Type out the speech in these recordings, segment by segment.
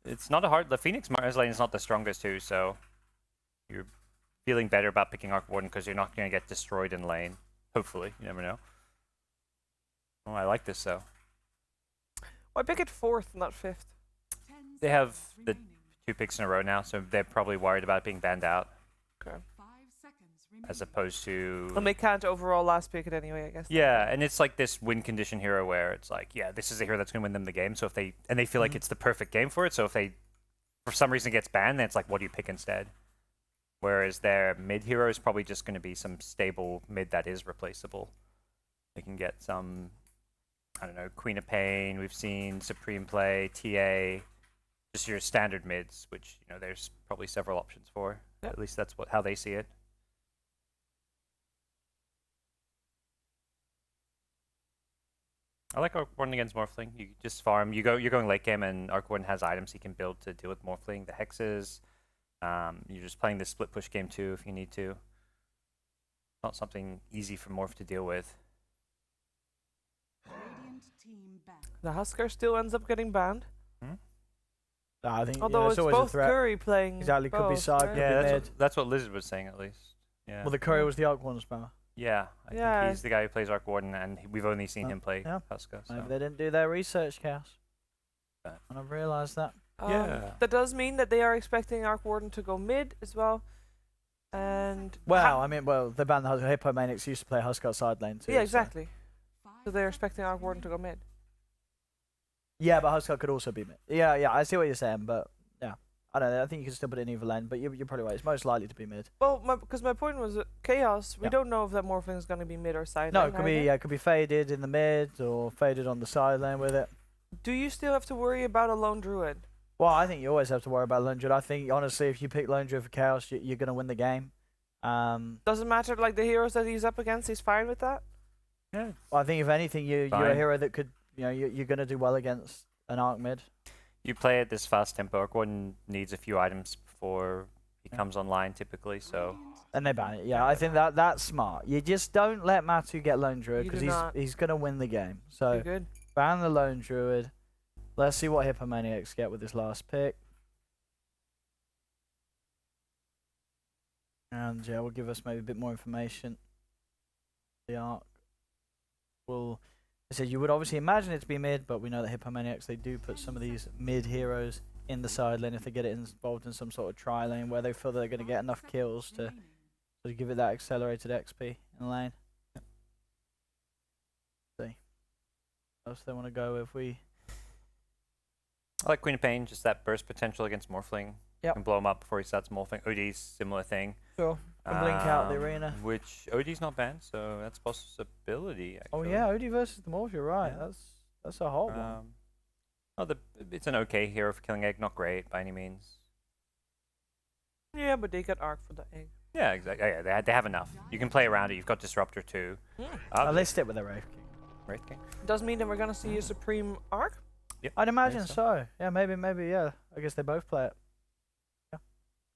it's not a hard. The Phoenix Mars lane is not the strongest too, so you're feeling better about picking Arc Warden because you're not going to get destroyed in lane. Hopefully, you never know. Oh, I like this though. Why pick it 4th, not 5th? They have the 2 picks in a row now, so they're probably worried about being banned out. Okay. As opposed to... Well, they can't overall last pick it anyway, I guess. Yeah, and it's like this win condition hero where it's like, yeah, this is a hero that's going to win them the game. So if they... And they feel like it's the perfect game for it. So if they, for some reason, gets banned, then it's like, what do you pick instead? Whereas their mid hero is probably just going to be some stable mid that is replaceable. They can get some, I don't know, Queen of Pain. We've seen Supreme play, TA, just your standard mids, which, you know, there's probably several options for. Yep. At least that's how they see it. I like Arc Warden against Morphling. You just farm. You're going late game, and Arc Warden has items he can build to deal with Morphling. The hexes. You're just playing this split push game too if you need to. Not something easy for Morph to deal with. The Husker still ends up getting banned. I think Although it's it's always both a threat. Curry playing. Exactly, could be both, Sark, right? could be Yeah, mid. that's what Lizard was saying at least. Yeah. Well, the Curry was the Arc Warden spammer. Yeah, I think he's the guy who plays Arc Warden, and we've only seen him play Husker. So. Maybe they didn't do their research, Chaos. But And I've realised that. yeah. That does mean that they are expecting Arc Warden to go mid as well. And Well, I mean, they banned the Husker. Hippomaniacs used to play Husker side lane too. yeah, exactly. So they're expecting Arc Warden to go mid. Yeah, but Husker could also be mid. Yeah, I see what you're saying, but yeah. I don't know. I think you can still put it in either lane, but you're probably right. It's most likely to be mid. Well, because my point was Chaos. We don't know if that Morphling is going to be mid or side No, lane. it could be it could be faded in the mid or faded on the side lane with it. Do you still have to worry about a lone druid? Well, I think you always have to worry about Lone Druid. I think, honestly, if you pick Lone Druid for Chaos, you're going to win the game. Doesn't matter, like the heroes that he's up against, he's fine with that? Yeah. Well, I think if anything, you're a Fine. hero that could, you're going to do well against an Arc mid. You play at this fast tempo. Arc Warden needs a few items before he comes online, typically. So. And they ban it. Yeah, I think that's smart. You just don't let Matu get Lone Druid You because do he's going to win the game. So You're good. ban the Lone Druid. Let's see what Hippomaniacs get with this last pick. And yeah, will give us maybe a bit more information. The Arc will. I said you would obviously imagine it to be mid, but we know that Hippomaniacs, they do put some of these mid heroes in the side lane if they get it involved in some sort of tri lane where they feel they're going to get enough kills to give it that accelerated XP in the lane. Yep. See. What else they want to go with? I like Queen of Pain, just that burst potential against Morphling. Yep. Can blow him up before he starts morphing. OD's similar thing. Sure. Can blink out the arena. Which OD's not banned, so that's a possibility. Actually. Oh yeah, OD versus the Morph. You're right. Yeah. That's a hot one. It's an okay hero for killing egg, not great by any means. Yeah, but they got Arc for the egg. Yeah, exactly. Yeah, they have enough. You can play around it. You've got Disruptor too. They stick with the Wraith King. Wraith King. Does mean that we're gonna see a Supreme Arc? Yep. I'd imagine so. Yeah, maybe. Yeah. I guess they both play it. Yeah.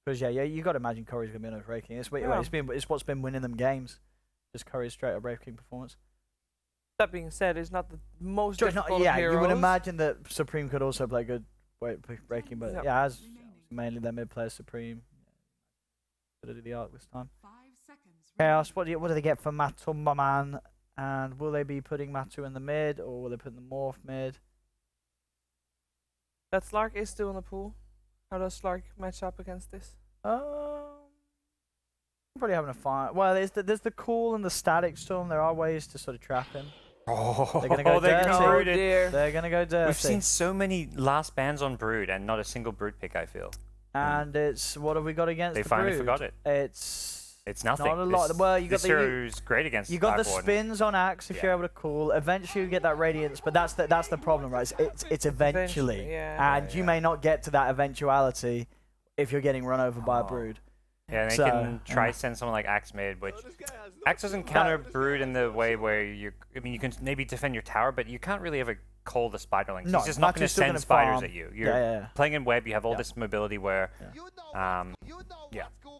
Because you got to imagine Curry's gonna be on a Wraith King. It's what's been winning them games. Just Curry's straight up Wraith King performance. That being said, it's not the most Sure, difficult yeah, of heroes. you would imagine that Supreme could also play good Wraith King, but yeah, as mainly their mid player Supreme. Gonna do the Arc this time. Chaos. What do they get for Matu, my man? And will they be putting Matu in the mid, or will they put the Morph mid? That Slark is still in the pool. How does Slark match up against this? Probably having a fine. Well, there's the cool and the static storm. There are ways to sort of trap him. Oh, They're gonna go dirty. Oh dear. They're gonna go dirty. We've seen so many last bans on Brood and not a single Brood pick, I feel. And it's what have we got against They the finally Brood? forgot it. It's nothing. not a lot. Well, you got this hero's great against. You got the Arc Warden. spins on Axe if you're able to call. Eventually you get that radiance, but that's the problem, right? It's eventually, and you may not get to that eventuality if you're getting run over by a Brood. Yeah, and they can try send someone like Axe mid, which Axe doesn't counter Brood in the way where you can maybe defend your tower, but you can't really ever call the spiderlings. No, he's just not going to send spiders at you. You're playing in web. You have all this mobility where,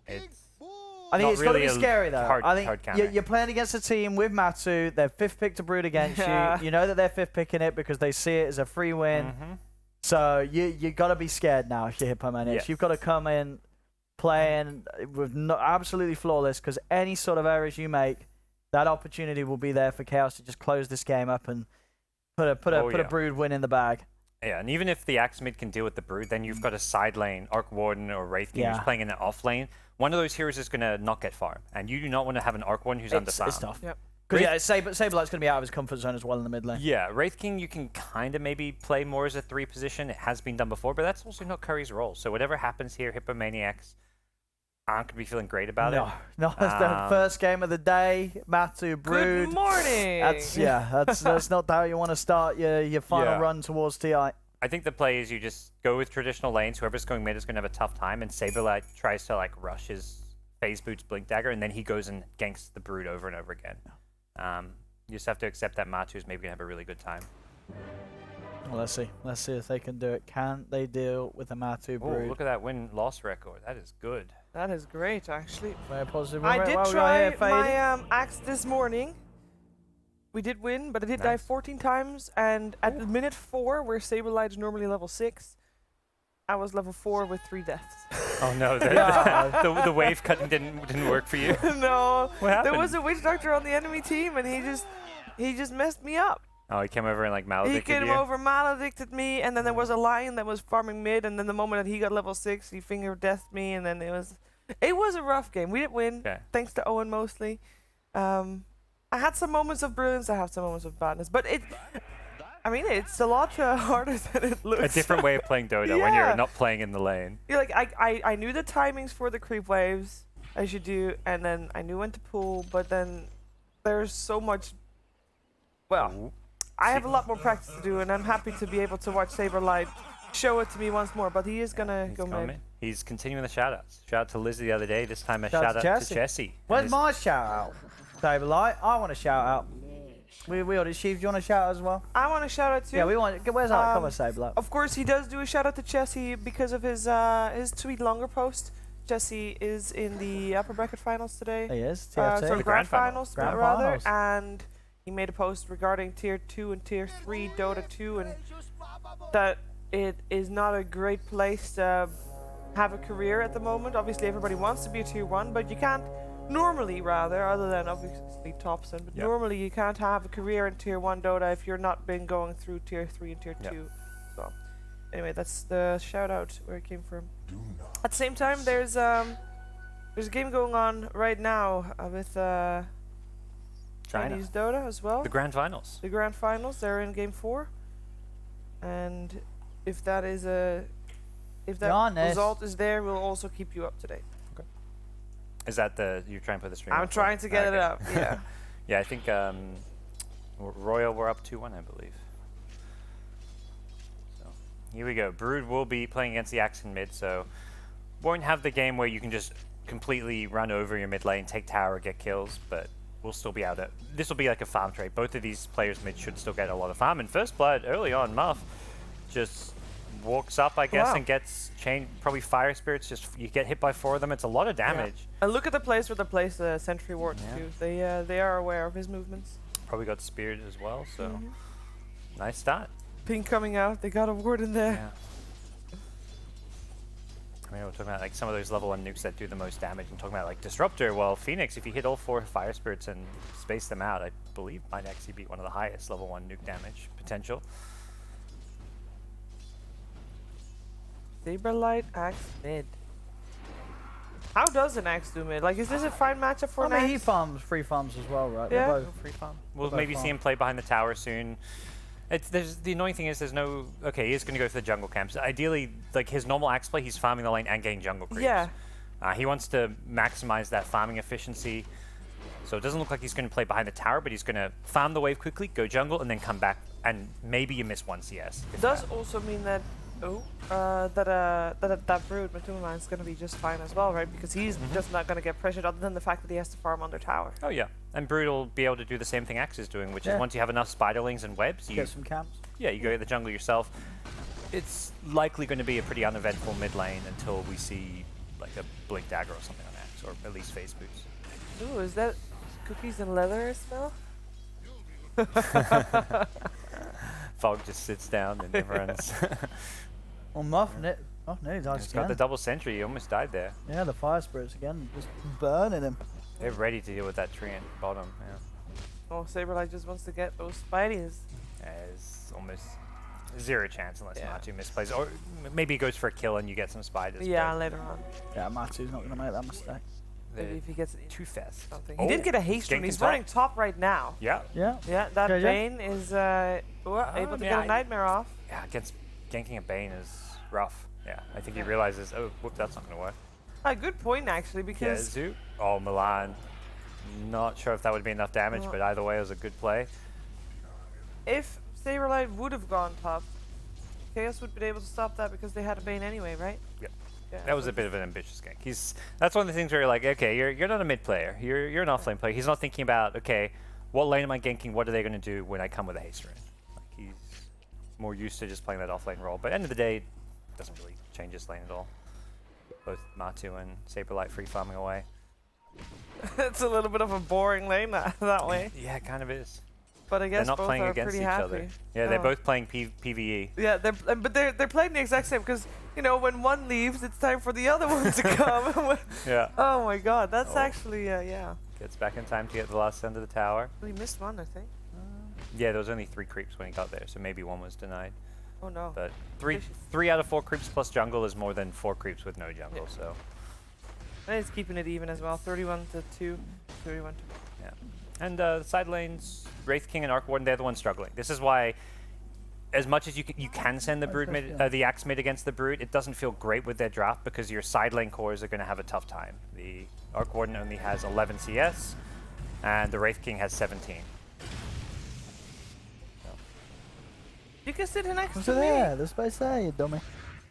it's. I think it's really got to be scary though. I think you're playing against a team with Matu. They're 5th pick to Brood against you. You know that they're 5th picking it because they see it as a free win. So you got to be scared now if you're Hippomaniacs. Yes. You've got to come in playing with absolutely flawless, because any sort of errors you make, that opportunity will be there for Chaos to just close this game up and put a Brood win in the bag. Yeah, and even if the Axe mid can deal with the Brood, then you've got a side lane, Arc Warden or Wraith King who's playing in the off lane. One of those heroes is going to not get farm, and you do not want to have an Arc Warden who's under farm. It's tough. Yep. Because Sabrelight's going to be out of his comfort zone as well in the mid lane. Yeah, Wraith King you can kind of maybe play more as a 3 position. It has been done before, but that's also not Curry's role. So whatever happens here, Hippomaniacs aren't going to be feeling great about it. No, it's the first game of the day. Matu Brood. Good morning. That's not how you want to start your final run towards TI. I think the play is you just go with traditional lanes. Whoever's going mid is going to have a tough time, and Saberlight tries to like rush his phase boots Blink Dagger, and then he goes and ganks the Brood over and over again. You just have to accept that Matu is maybe going to have a really good time. Well, let's see. Let's see if they can do it. Can they deal with the Matu Oh, Brood? look at that win-loss record. That is good. That is great, actually. Very positive. I did try my axe this morning. We did win, but I did die 14 times, and at minute 4, where Saberlight is normally level 6, I was level 4 with 3 deaths. Oh no, the wave cutting didn't work for you. No, What happened? there was a witch doctor on the enemy team, and he just messed me up. Oh, he came over and like maledicted He came you? over, maledicted me, and then there was a lion that was farming mid, and then the moment that he got level 6, he finger deathed me, and then it was a rough game. We didn't win, thanks to Owen mostly. I had some moments of brilliance, I have some moments of badness, but it's a lot harder than it looks. A different way of playing Dota when you're not playing in the lane. Yeah, like I knew the timings for the creep waves I should do, and then I knew when to pull, but then there's so much. Well, I have a lot more practice to do, and I'm happy to be able to watch Saberlight show it to me once more, but he is gonna go mid. He's continuing the shoutouts. Shout out to Lizzie the other day, this time a shout out to Jesse. Where's my shout out? Saberlight, I want to shout out. We already, Sheev, do you want to shout out as well? I want to shout out too. Yeah, we want. Where's our cover, Saberlight? Of course, he does do a shout out to Jesse because of his tweet longer post. Jesse is in the upper bracket finals today. He is. So the grand finals, rather, finals. and he made a post regarding tier 2 and tier 3 Dota 2, and that it is not a great place to have a career at the moment. Obviously, everybody wants to be a tier 1, but you can't. Normally, rather, other than obviously Thompson, but normally you can't have a career in tier 1 Dota if you're not been going through tier 3 and tier 2. So, anyway, that's the shout out where it came from. At the same time, there's a game going on right now with Chinese Dota as well. The grand finals. The grand finals. They're in game 4, and if that result is there, we'll also keep you up to date. Is that you're trying to put the stream I'm up? trying to get it up, yeah. Yeah, I think Royal we're up 2-1, I believe. So here we go. Brood will be playing against the Axe in mid, so won't have the game where you can just completely run over your mid lane, take tower, get kills, but we'll still be out. This will be like a farm trade. Both of these players mid should still get a lot of farm. And first blood early on, Muff just walks up, I guess, and gets chained. Probably fire spirits. Just you get hit by 4 of them. It's a lot of damage. Yeah. And look at the place where they place the sentry ward too. They are aware of his movements. Probably got speared as well. So nice start. Ping coming out. They got a ward in there. Yeah. I mean, we're talking about like some of those level 1 nukes that do the most damage. I'm talking about like Disruptor. Well, Phoenix, if you hit all 4 fire spirits and space them out, I believe might actually be one of the highest level 1 nuke damage potential. Saberlight Axe mid. How does an Axe do mid? Like, is this a fine matchup for an Axe? He farms, free farms as well, right? Yeah. Both free farm. We'll maybe see him play behind the tower soon. The annoying thing is there's no... Okay, he is going to go for the jungle camps. Ideally, like his normal Axe play, he's farming the lane and getting jungle creeps. Yeah. He wants to maximize that farming efficiency. So it doesn't look like he's going to play behind the tower, but he's going to farm the wave quickly, go jungle, and then come back. And maybe you miss 1 CS. It does also mean that that Brood Matuma is going to be just fine as well, right? Because he's just not going to get pressured, other than the fact that he has to farm under tower. Oh yeah, and Brood will be able to do the same thing Axe is doing, which is once you have enough spiderlings and webs, you get some camps. Yeah, you go get the jungle yourself. It's likely going to be a pretty uneventful mid lane until we see like a Blink Dagger or something on Axe, or at least phase boots. Ooh, is that cookies and leather smell? Fog just sits down and never runs. Well, Muff nearly died He's got the again. double sentry. He almost died there. Yeah, the fire spirits again, just burning him. They're ready to deal with that tree in bottom. Yeah. Oh, Saberlight just wants to get those Spideys. There's almost zero chance unless Yeah. Matu misplays. Or maybe he goes for a kill and you get some spiders. Yeah, but later on. Yeah, Matu's not going to make that mistake. Maybe they're if he gets too fast. something. Oh, He did get a haste rune. ganking He's top. running top right now. Yeah. Yeah. Yeah, that Okay, yeah. Bane is able to yeah, get a Nightmare off. Yeah, against ganking a Bane is rough. Yeah, I think he realizes, oh, whoop, that's not going to work. A good point, actually, Yeah, because Zoo. Oh, Milan. Not sure if that would be enough damage, but either way, it was a good play. if Saberlight would have gone top, Chaos would have been able to stop that because they had a Bane anyway, right? Yep. Yeah, That was so a bit of an ambitious gank. That's one of the things where you're like, okay, you're not a mid player. You're an off lane player. He's not thinking about, okay, what lane am I ganking? What are they going to do when I come with a haste rune? Like he's more used to just playing that off lane role. But at the end of the day, it doesn't really change his lane at all. Both Matu and Saberlight free farming away. it's a little bit of a boring lane that way. Yeah, it kind of is. But I They're guess not both playing are against pretty each happy. other. Yeah, they're Oh. both playing PvE. Yeah, they're playing the exact same because you know when one leaves, it's time for the other one to come. Yeah. Oh my God, that's Oh. actually yeah. Gets back in time to get the last end of the tower. He missed one, I think. Yeah, there was only 3 creeps when he got there, so maybe one was denied. Oh no. But three out of 4 creeps plus jungle is more than 4 creeps with no jungle, Yeah. so And it's keeping it even as well. 31 to 2, 31 to. yeah. And side lanes, Wraith King and Arc Warden, they're the ones struggling. This is why, as much as you can send the brood mid, the axe mid against the brood, it doesn't feel great with their draft because your side lane cores are going to have a tough time. The Arc Warden only has 11 CS, and the Wraith King has 17. You can sit next What's to it me. there? There's space there, you dummy.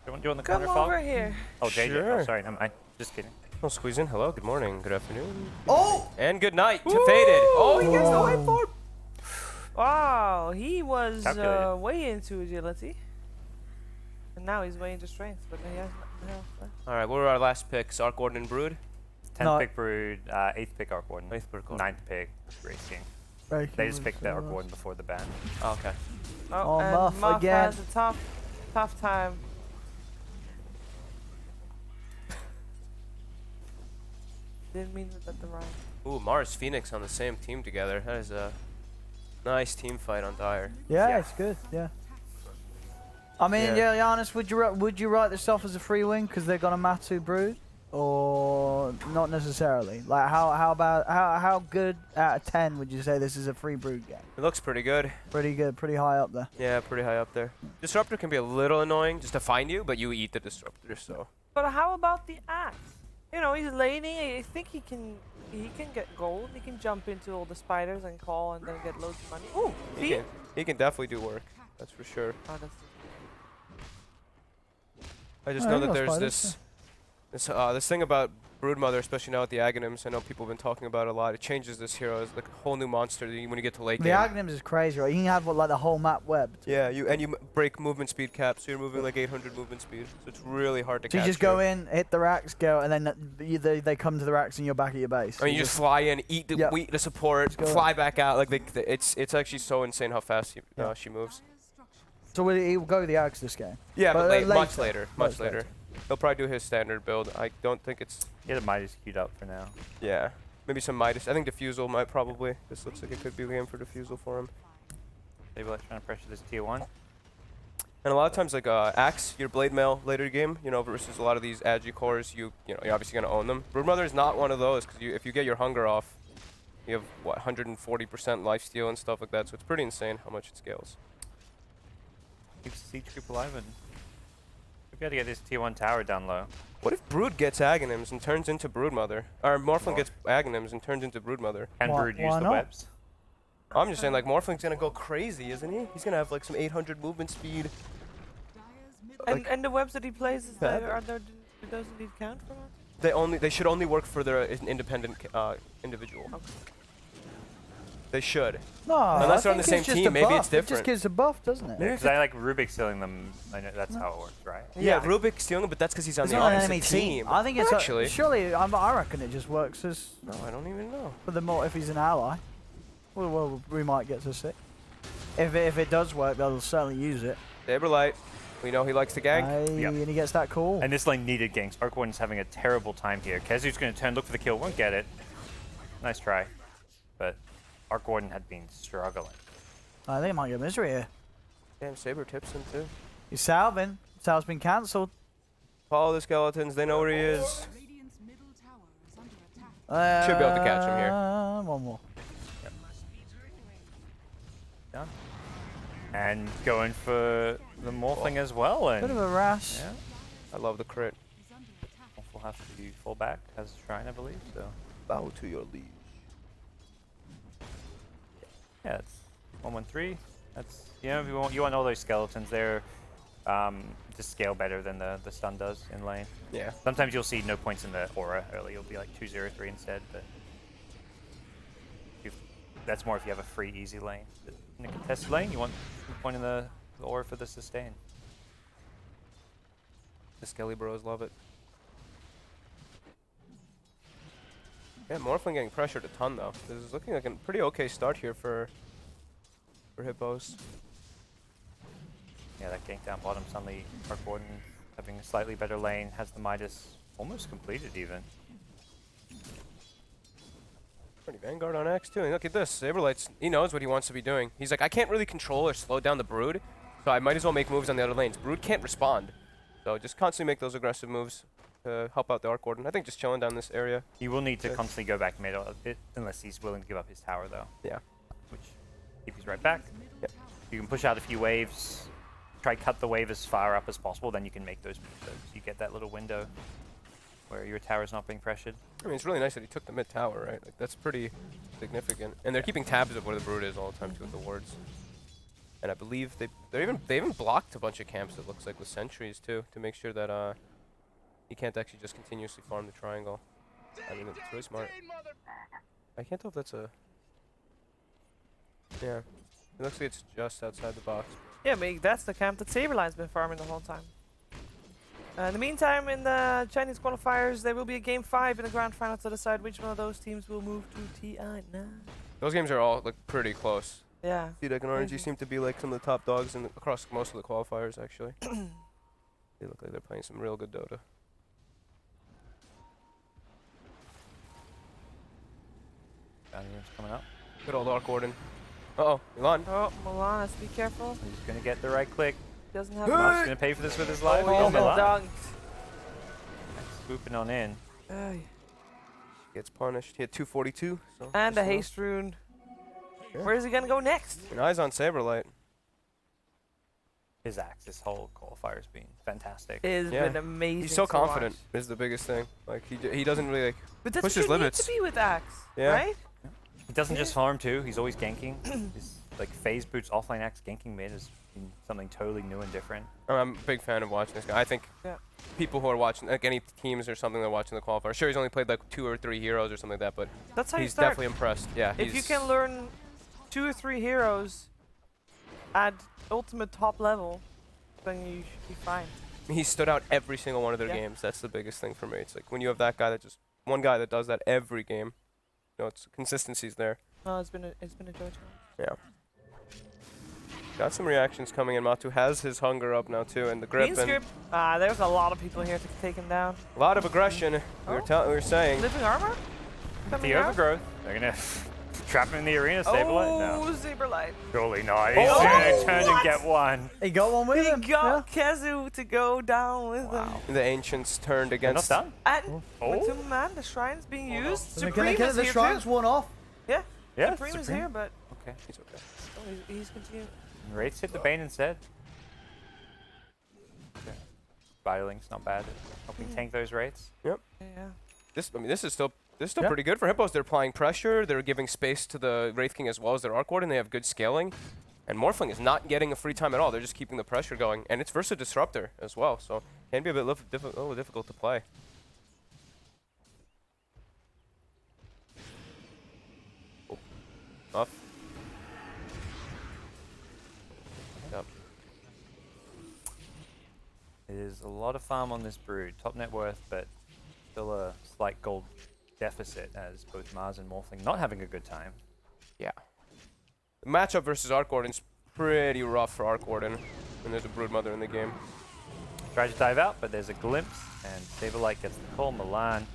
You want to do on the Come corner, Fog? over here. Oh, JJ. Oh, Sure. sorry, never mind. Just kidding. Well, squeeze in. Hello, good morning, good afternoon. Oh! And good night to Woo! Faded. Oh, he Oh, gets the whiteboard. Wow, he was Calculated. way into agility. And now he's way into strength, but he has nothing else. all right, what were our last picks? Arc Warden and Brood? 10th No. pick Brood, 8th pick Arc Warden, 8th pick Arc 9th pick Wraith King. Very They just cool picked the Arc shows. Warden before the ban. Oh, okay. Oh, and Muff Muff again. has a tough time. Didn't mean that the rhyme. Ooh, Mars Phoenix on the same team together. That is a nice team fight on Dire. Yeah, Yeah. it's good. Yeah. I mean, Yeah. yeah, Giannis, would you write this off as a free win because they're gonna Matu brood, or not necessarily? Like, how good out of 10 would you say this is a free brood game? It looks pretty good. Pretty good, pretty high up there. Yeah, pretty high up there. Disruptor can be a little annoying just to find you, but you eat the Disruptor, so. But how about the axe? You know, he's laning. I think he can get gold. He can jump into all the spiders and call and then get loads of money. Ooh, see? He can definitely do work. That's for sure. Oh, that's I just Oh, know you that got there's spiders, this thing about Broodmother, especially now with the Aghanims. I know people have been talking about it a lot. It changes this hero. It's like a whole new monster when you get to late The game. Aghanims is crazy, right? You can have like the whole map webbed. Yeah, you break movement speed caps, so you're moving like 800 movement speed. So it's really hard to So catch. you just go in, hit the racks, go, and then they come to the racks and you're back at your base. I mean, you just fly in, eat the Yep. the support, go. fly back out. Like it's actually so insane how fast Yeah. she moves. So he will go with the Axe this game. Yeah, but But, much later. later. Much Much later. He'll probably do his standard build. I don't think it's. Get a Midas queued up for now. Yeah, maybe some Midas. I think Diffusal might probably. This looks like it could be a game for Diffusal for him. Maybe like trying to pressure this tier 1. And a lot of times, like Axe, your Blade Mail later game, versus a lot of these Agi cores, you're obviously gonna own them. Broodmother is not one of those because if you get your hunger off, you have what 140% lifesteal and stuff like that. So it's pretty insane how much it scales. Keeps the siege creep alive, and we gotta get this tier 1 tower down low. What if Brood gets Aghanims and turns into Broodmother? Or Morphling gets Aghanims and turns into Broodmother? Can Why- Brood use why the not? webs? I'm just saying, like, Morphling's gonna go crazy, isn't he? He's gonna have like some 800 movement speed. and the webs that he plays, is Bad. do those indeed count for us? They should only work for their independent individual. Okay. They should. No, Unless I they're on the think it's same just team, a maybe buff. it's It just different. gives a buff, doesn't it? Yeah, because I like Rubik stealing them. I know that's how it works, right? Yeah, Yeah. Rubik stealing him, but that's because he's on It's the not an opposite enemy team. I think it's actually. surely. I reckon it just works as No, I don't even know. for the more if he's an ally. Well, we might get to see. If it does work, they'll certainly use it. Saberlight. We know he likes to gank. Yep. And he gets that call. And this lane needed ganks. Arc Warden's having a terrible time here. Kezu's going to turn, look for the kill, won't get it. Nice try. But Arc Warden had been struggling. I think he might get misery here. Damn, Saber tips him too. He's salving. Sal's been cancelled. Follow the skeletons. They know where he is. Radiant's middle tower is under attack. Should be able to catch him here. One more. Done. And going for the Morphling as well. And Bit of a rash. yeah, I love the crit. will have to fall back as Shrine, I believe. So Bow to your liege. yeah, it's 113. That's if you want all those skeletons, they're just scale better than the stun does in lane. Yeah. Sometimes you'll see no points in the aura early. You'll be like 203 instead, but that's more if you have a free easy lane. But in a contested lane, you want a point in the aura for the sustain. The Skelly bros love it. Yeah, Morphling getting pressured a ton though. This is looking like a pretty okay start here for Hippos. Yeah, that gank down bottom suddenly Arc Warden having a slightly better lane, has the Midas almost completed even. Pretty Vanguard on X too. And look at this. Saberlight's, he knows what he wants to be doing. He's like, I can't really control or slow down the Brood, so I might as well make moves on the other lanes. Brood can't respond. So just constantly make those aggressive moves to help out the Arc Warden. I think just chilling down this area. He will need to constantly go back mid unless he's willing to give up his tower though. Yeah. Which if he's right back. Yep. You can push out a few waves, try cut the wave as far up as possible, then you can make those moves. So you get that little window where your tower's not being pressured. I mean, it's really nice that he took the mid tower, right? Like that's pretty significant. And they're keeping tabs of where the Brood is all the time too with the wards. And I believe they even blocked a bunch of camps, it looks like, with sentries too, to make sure that he can't actually just continuously farm the triangle. I mean, it's really smart. I can't tell if that's a... Yeah. It looks like it's just outside the box. Yeah, but that's the camp that Saberline's been farming the whole time. In the meantime, in the Chinese qualifiers, there will be a game 5 in the grand final to decide which one of those teams will move to TI9. Those games are all pretty close. Yeah. CDEC and RNG seem to be like some of the top dogs across most of the qualifiers, actually. They look like they're playing some real good Dota. Bounty's coming up. Good old Arc Warden. Uh-oh, Milan. Oh, Milan, let's be careful. He's going to get the right click. Doesn't have Mouse much. going to pay for this with his life. Oh, he's been Milan. dunked. Swooping on in. Ay. Gets punished. He had 242. So And a just haste rune. Yeah. Where is he gonna go next? And eyes on Saberlight. His axe, this whole qualifier's been fantastic. It's Yeah. been amazing. He's so to watch. confident is the biggest thing. Like he doesn't really like But that's push what his you limits. need to be with Axe, Yeah. right? He doesn't just farm too, he's always ganking. His like phase boots offlane axe ganking mid has been something totally new and different. I'm a big fan of watching this guy. I think Yeah. people who are watching, like any teams or something that are watching the qualifier, sure he's only played like 2 or 3 heroes or something like that, but That's how you he's start. definitely impressed. Yeah. If you he's- can learn 2 or 3 heroes at ultimate top level, then you should be fine. He stood out every single one of their Yeah. games. That's the biggest thing for me. It's like when you have that guy that just one guy that does that every game. You know, it's consistency's there. No, it's been a joy to Yeah. Got some reactions coming in. Matu has his hunger up now too, and the grip Green and script. There's a lot of people here to take him down. a lot of aggression. We were saying. Living armor? The Coming out? overgrowth, they're going to trap him in the arena, Saberlight? No. Oh, Saberlight. Surely not. He's Oh, going to turn what? and get one. He got one with He him. got Kezu to go down with him. The ancients turned They're not against. done. And Oh. with him, man, the shrine's being used. They're Supreme gonna is get the here shrines too. one off. Yeah, Yeah, Supreme is here, but Okay. He's okay. oh, he's continuing. Wraiths hit the Bane instead. Okay. Spiraling's not bad. Helping tank those Wraiths. Yeah. This is still Yeah. pretty good for Hippos. They're applying pressure. They're giving space to the Wraith King as well as their Arc Warden. They have good scaling. And Morphling is not getting a free time at all. They're just keeping the pressure going. And it's versus Disruptor as well, so can be a bit little difficult to play. Oh. Off. Yep. There's a lot of farm on this Brood. Top net worth, but still a slight gold deficit as both Mars and Morphling not having a good time. Yeah. The matchup versus Arc Warden's pretty rough for Arc Warden when there's a Broodmother in the game. Tries to dive out, but there's a glimpse, and Saberlight gets the call. Milan.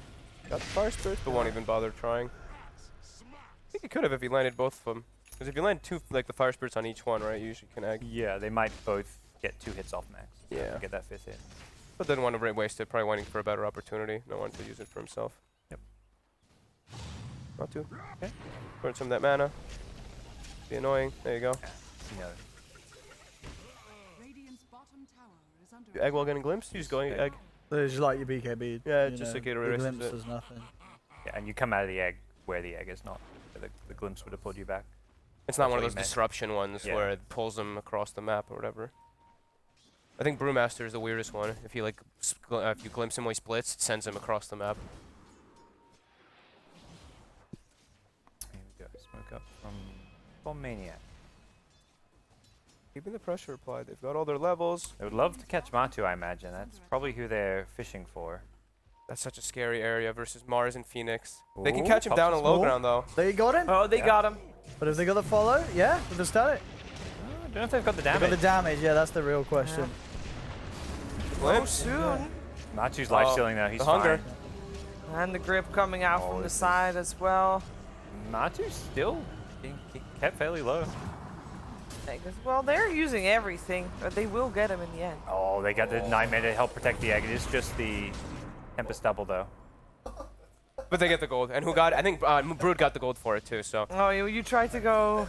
Got the Fire Spirits, but won't even bother trying. I think he could have if he landed both of them. Because if you land two, like the Fire Spirits on each one, right, you usually can egg. Yeah, they might both get 2 hits off max. Yeah. Get that 5th hit. But didn't want to waste it, probably waiting for a better opportunity. No one to use it for himself. Yep. Not to. Okay. Burn some of that mana. Be annoying. There you go. You know, Radiant's bottom tower is under You egg while getting glimpsed? You just go egg. It's just like your BKB. Yeah, you just know, like it the erases glimpse it. does nothing. yeah, and you come out of the egg where the egg is not. So the glimpse would have pulled you back. It's not That's one of what those you meant. disruption ones Yeah. where it pulls them across the map or whatever. I think Brewmaster is the weirdest one. If you like, if you glimpse him while he splits, it sends him across the map. Here we go. Smoke up from Hippomaniacs. Keeping the pressure applied. They've got all their levels. They would love to catch Matu, I imagine. That's probably who they're fishing for. That's such a scary area versus Mars and Phoenix. They can Ooh, catch him pops down a on low small. ground though. There you got him. Oh, they Yeah. got him. But if they got the follow, yeah, with the static. I don't know if they've got the They got damage. the damage, yeah, that's the real question. Oh, Glimpse. soon. Matu's life Oh, stealing though. He's the hunger. fine. And the grip coming out Oh, from the this is- side as well. Matu's still being kept fairly low. Well, they're using everything, but they will get him in the end. Oh, they got the 9 mana to help protect the egg. It is just the Tempest double though. But they get the gold. And who got? I think Brood got the gold for it too. So Oh, you tried to go.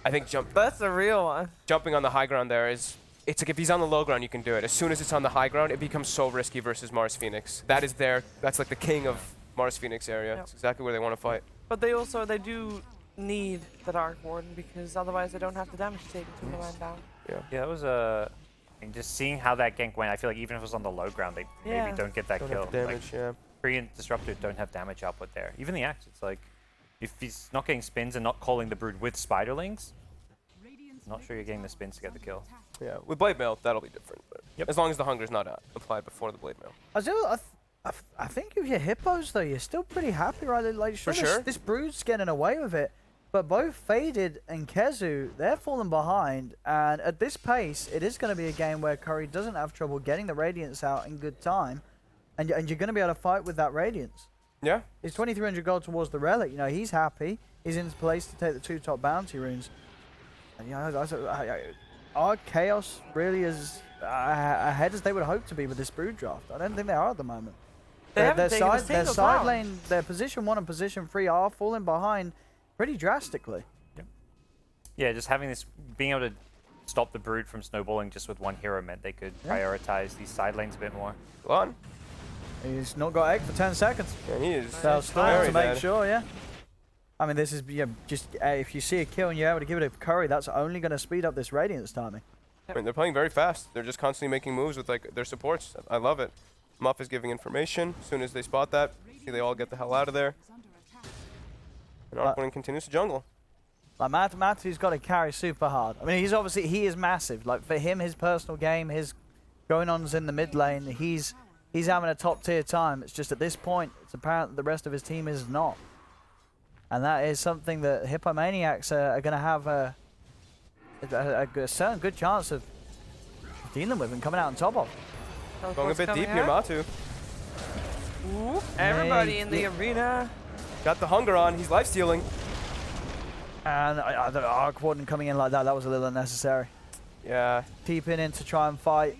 I think That's the real one. jumping on the high ground there is. It's like if he's on the low ground, you can do it. As soon as it's on the high ground, it becomes so risky versus Mars Phoenix. That is their. That's like the king of Mars Phoenix area. Yep. It's exactly where they want to fight. But they do need the Dark Warden because otherwise they don't have the damage taken to the land down. Yeah, that was a. And just seeing how that gank went, I feel like even if it was on the low ground, they Yeah. maybe don't get that Don't kill. have the damage. Yeah. Free and Disruptor don't have damage output there. Even the Axe, it's like, if he's not getting spins and not calling the Brood with Spiderlings, not sure you're getting the spins to get the kill. Yeah. With Blade Mail, that'll be different. But Yep. as long as the hunger's not applied before the Blade Mail. I think if you're Hippos though, you're still pretty happy, right? Like, For this, sure. This Brood's getting away with it, but both Faded and Kezu, they're falling behind, and at this pace, it is going to be a game where Curry doesn't have trouble getting the Radiance out in good time, and you're going to be able to fight with that Radiance. Yeah. It's 2,300 gold towards the Relic. You know, he's happy. He's in place to take the 2 top bounty runes. And, you know, our Chaos really is ahead as they would hope to be with this Brood draft. I don't think they are at the moment. They haven't taken a their single side down. lane, their position 1 and position 3 are falling behind pretty drastically. Yeah, just having this, being able to stop the Brood from snowballing just with one hero meant they could prioritize these side lanes a bit more. Go on. He's not got egg for 10 seconds. And he is. So Storm very to make dead. sure, yeah. I mean, this is just if you see a kill and you're able to give it to Curry, that's only going to speed up this Radiance timing. I mean, they're playing very fast. They're just constantly making moves with like their supports. I love it. Muff is giving information. As soon as they spot that, see they all get the hell out of there. And Arcwing continues to jungle. Like Matu's got to carry super hard. I mean, he is massive. Like for him, his personal game, his going ons in the mid lane, he's having a top tier time. It's just at this point, it's apparent that the rest of his team is not. And that is something that Hippomaniacs are going to have a certain good chance of dealing with and coming out on top of. Going a bit deep here, Matu. Ooh, everybody in the arena. Got the hunger on. He's life stealing. And the Arc Warden coming in like that was a little unnecessary. Yeah. Peeping in to try and fight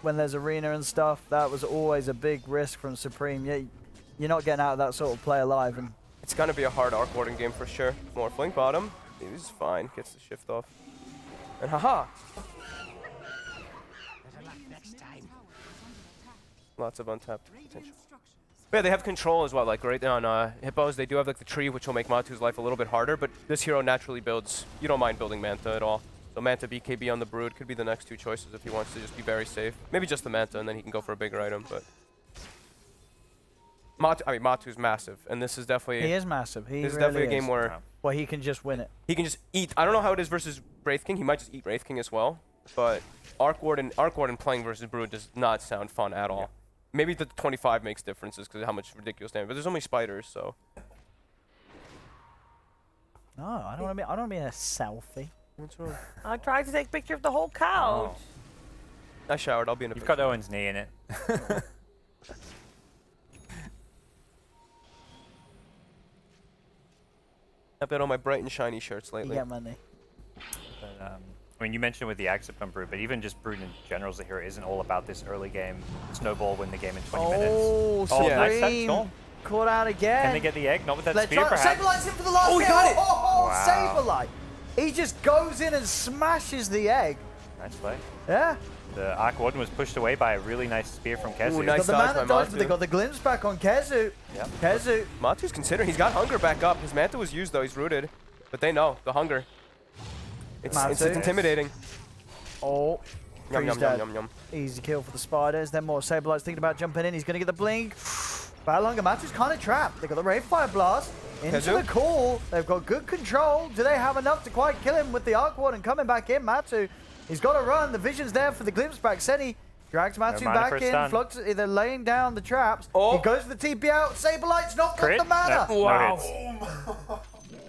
when there's arena and stuff, that was always a big risk from Supreme. You're not getting out of that sort of play alive. And It's going to be a hard Arc Warden game for sure. More flank bottom. He's fine. Gets the shift off. And haha. Lots of untapped potential. But yeah, they have control as well. Like right on Hippos, they do have like the tree, which will make Matu's life a little bit harder. But this hero naturally builds. You don't mind building Manta at all. So Manta, BKB on the Brood could be the next 2 choices if he wants to just be very safe. Maybe just the Manta, and then he can go for a bigger item. But Matu's massive, and this is definitely he is massive. this is definitely a game where well, he can just win it. he can just eat. I don't know how it is versus Wraith King. He might just eat Wraith King as well. But Arc Warden playing versus Brood does not sound fun at all. Maybe the 25 makes differences because of how much ridiculous damage. But there's only spiders, so. No, I don't want to be. I don't want to be in a selfie. What's wrong? I tried to take a picture of the whole couch. Oh. I showered. I'll be in a You've picture. got Owen's knee in it. I've been on my bright and shiny shirts You lately. get money. But, I mean, you mentioned with the Axipum Brood, but even just Brood in general as a hero isn't all about this early game snowball, win the game in 20 minutes. Oh, Oh, nice touch, Supreme goal. caught out again. Can they get the egg? Not with that Let's spear, try. perhaps. Saberlight's in for the last Oh, he hit. got it! Oh, Wow. Saberlight. He just goes in and smashes the egg. Nice play. Yeah. The Arc Warden was pushed away by a really nice spear from Kezu. Ooh, nice Got the dodge man by that dodged, but they Matu. got the glimpse back on Kezu. Yep. Kezu. Matu's considering. He's got hunger back up. His Manta was used though. He's rooted, but they know the hunger. It's Matu. intimidating. Oh, Yum Tree's yum dead. yum yum yum. Easy kill for the Spiders. Then more Saberlight's thinking about jumping in. He's going to get the blink. Bad longer. Matu's kind of trapped. They got the Rave Fire Blast. Into Kezu? the call. They've got good control. Do they have enough to quite kill him with the Arc Warden coming back in? Matu. He's got to run. The vision's there for the glimpse back. Seni drags Matu mana for back a in. stun. Flux, they're laying down the traps. Oh. He goes for the TP out. Saberlight's not got Crit? the mana. No. Wow.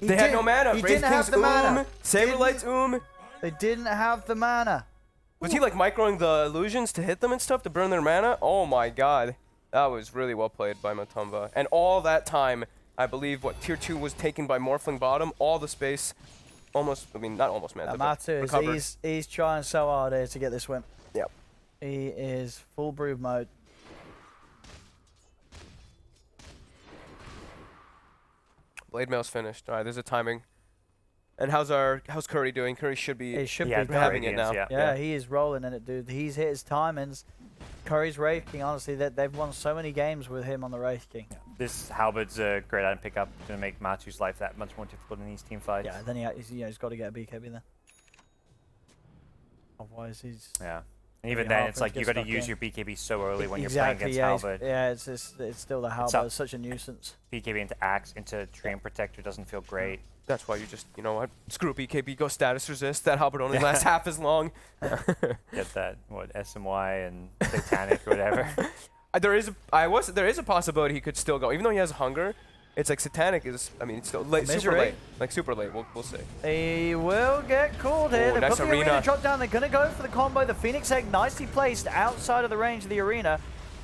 He They had didn't- no mana. He Brave didn't have King's the mana. Saberlight's They didn't have the mana. Was he like microing the illusions to hit them and stuff to burn their mana? Oh my god. That was really well played by Matumba. And all that time, I believe what tier 2 was taken by Morphling bottom, all the space almost, I mean not almost Manta, but Matu recovered. he's trying so hard here to get this win. Yep. He is full brood mode. Blade Mail's finished. Alright, there's a timing. And how's Curry doing? Curry should be It should Yeah, be the having it Radiance, now. yeah. Yeah, he is rolling in it, dude. He's hit his timings. Curry's raking, honestly, they've won so many games with him on the raking. This Halberd's a great item pickup. Going to make Matu's life that much more difficult in these team fights. Yeah, then he's got to get a BKB then. Otherwise, he's Yeah. And even Pretty then, hard it's for him like to you get got to stuck use in. your BKB so early when exactly, you're playing against yeah, Halberd. yeah. It's still the up. Halberd. It's such a nuisance. BKB into Axe into Treant Protector doesn't feel great. That's why you just, you know what, screw BKB, go status resist. That Halberd only lasts half as long. Get that, what, SMY and Satanic or whatever. There is a possibility he could still go, even though he has hunger. It's like Satanic is, I mean, it's still late, super Misery. late, like super late. We'll see. He will get called here. Ooh, They've nice got the arena arena. drop down. They're going to go for the combo. The Phoenix Egg nicely placed outside of the range of the arena.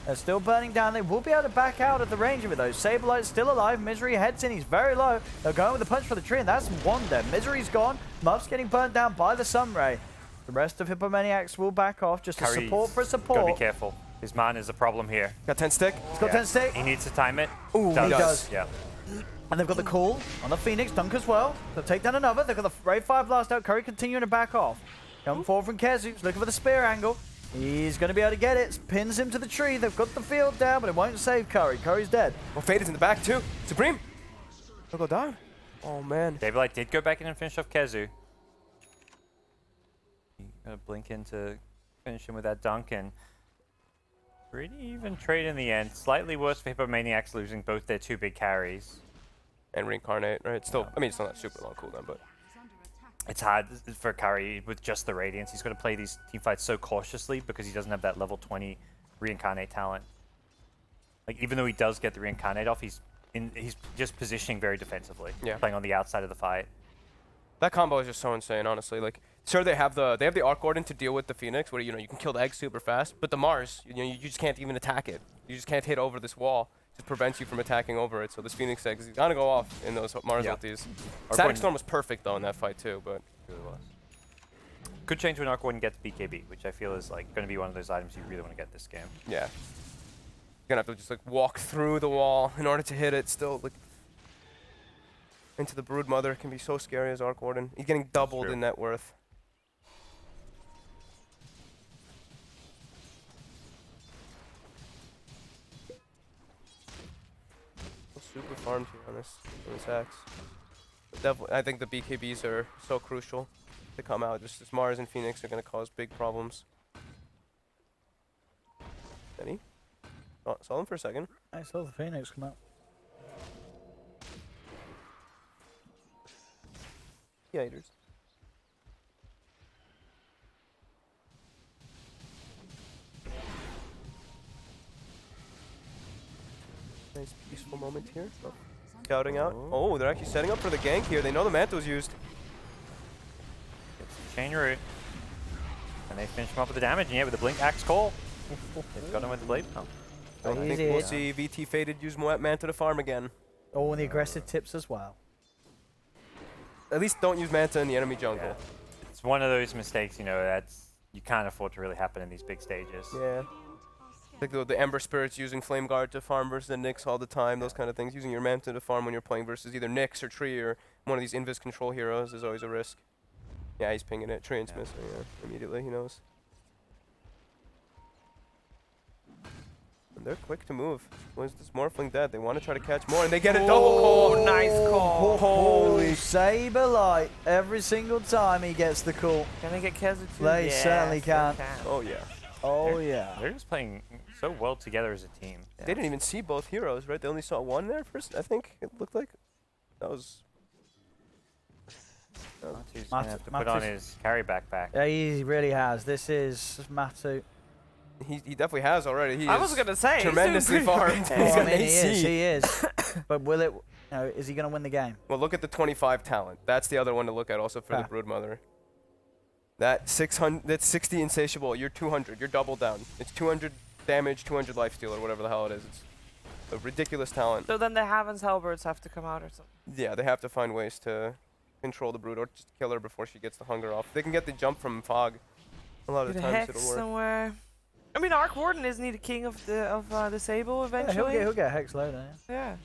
They're still burning down. They will be able to back out of the range of it though. Saberlight's still alive. Misery heads in. He's very low. They're going with the punch for the tree, and that's one dead. Misery's gone. Muff's getting burnt down by the Sunray. The rest of Hippomaniacs will back off just to support for Gotta support. be careful. His mana is a problem here. Got 10 stick. He's got 10 stick. He needs to time it. Ooh, he does. Yeah. And they've got the call on the Phoenix, Dunk as well. They'll take down another. They've got the Ray Fire Blast out. Curry continuing to back off. Coming forward from Kezu. He's looking for the spear angle. He's going to be able to get it. Pins him to the tree. They've got the field down, but it won't save Curry. Curry's dead. Well, Fade is in the back too. Supreme. He'll go down. Oh man. David did go back in and finish off Kezu. Gonna blink in to finish him with that dunk, and pretty even trade in the end. Slightly worse for Hippomaniacs losing both their two big carries. And reincarnate, right? It's still, I mean, it's not that super long cooldown, but It's hard for Curry with just the Radiance. He's got to play these team fights so cautiously because he doesn't have that level 20 reincarnate talent. Like, even though he does get the reincarnate off, he's just positioning very defensively. Yeah. Playing on the outside of the fight. that combo is just so insane, honestly. Like, sure, they have the Arc Warden to deal with the Phoenix, where you can kill the egg super fast, but the Mars, you just can't even attack it. You just can't hit over this wall. It just prevents you from attacking over it. So this Phoenix egg is gonna go off in those Mars ultis. Static Storm was perfect though in that fight too, but It really was. Could change when Arc Warden gets BKB, which I feel is like going to be one of those items you really want to get this game. yeah, you're gonna have to just like walk through the wall in order to hit it. Still, like into the Brood Mother can be so scary as Arc Warden. He's getting doubled true. in net worth. Super farmed here on this axe. But definitely, I think the BKBs are so crucial to come out. Just as Mars and Phoenix are going to cause big problems. Any? Oh, saw him for a second. I saw the Phoenix come out. Haters. Nice peaceful moment here. Oh. Scouting out. Oh, they're actually setting up for the gank here. They know the Manto's used. Gets the chain root. And they finish him up with the damage, and yeah, with the blink axe call. They've got him with the blade pump. I think we'll see VT Faded use Manta to farm again. Oh, and the aggressive tips as well. At least don't use Manta in the enemy jungle. Yeah. It's one of those mistakes, you know, that's you can't afford to really happen in these big stages. Yeah. Like the Ember Spirits using Flame Guard to farm versus the Nyx all the time, those kind of things. Using your Manta to farm when you're playing versus either Nyx or Tree or one of these Invis control heroes is always a risk. Yeah, he's pinging it. Tree and Smith, so yeah, immediately he knows. And they're quick to move. Was this Morphling dead? They want to try to catch more, and they get a double call. Nice call. Holy Saberlight. Every single time he gets the call. Can they get KEZ too? They certainly can. Oh yeah. Oh, yeah. They're just playing so well together as a team. They didn't even see both heroes, right? They only saw one there first, I think it looked like. That was... Matu's gonna have to put on his carry backpack. Yeah, he really has. This is Matu. He definitely has already. He I is was gonna say tremendously farmed. Oh, He's I an mean, AC. he is. But will it... You know, is he going to win the game? Well, look at the 25 talent. That's the other one to look at also for the Ah. Broodmother. That 600, that's 60 insatiable. You're 200. You're double down. It's 200 damage, 200 lifesteal, or whatever the hell it is. It's a ridiculous talent. So then the Haven's Halberds have to come out or something. Yeah, they have to find ways to control the Brood or just kill her before she gets the hunger off. They can get the jump from Fog. A lot of Get the a times Hex it'll work. somewhere. I mean, Arc Warden isn't he the king of the Sable Yeah, eventually? he'll get Hex later. Yeah.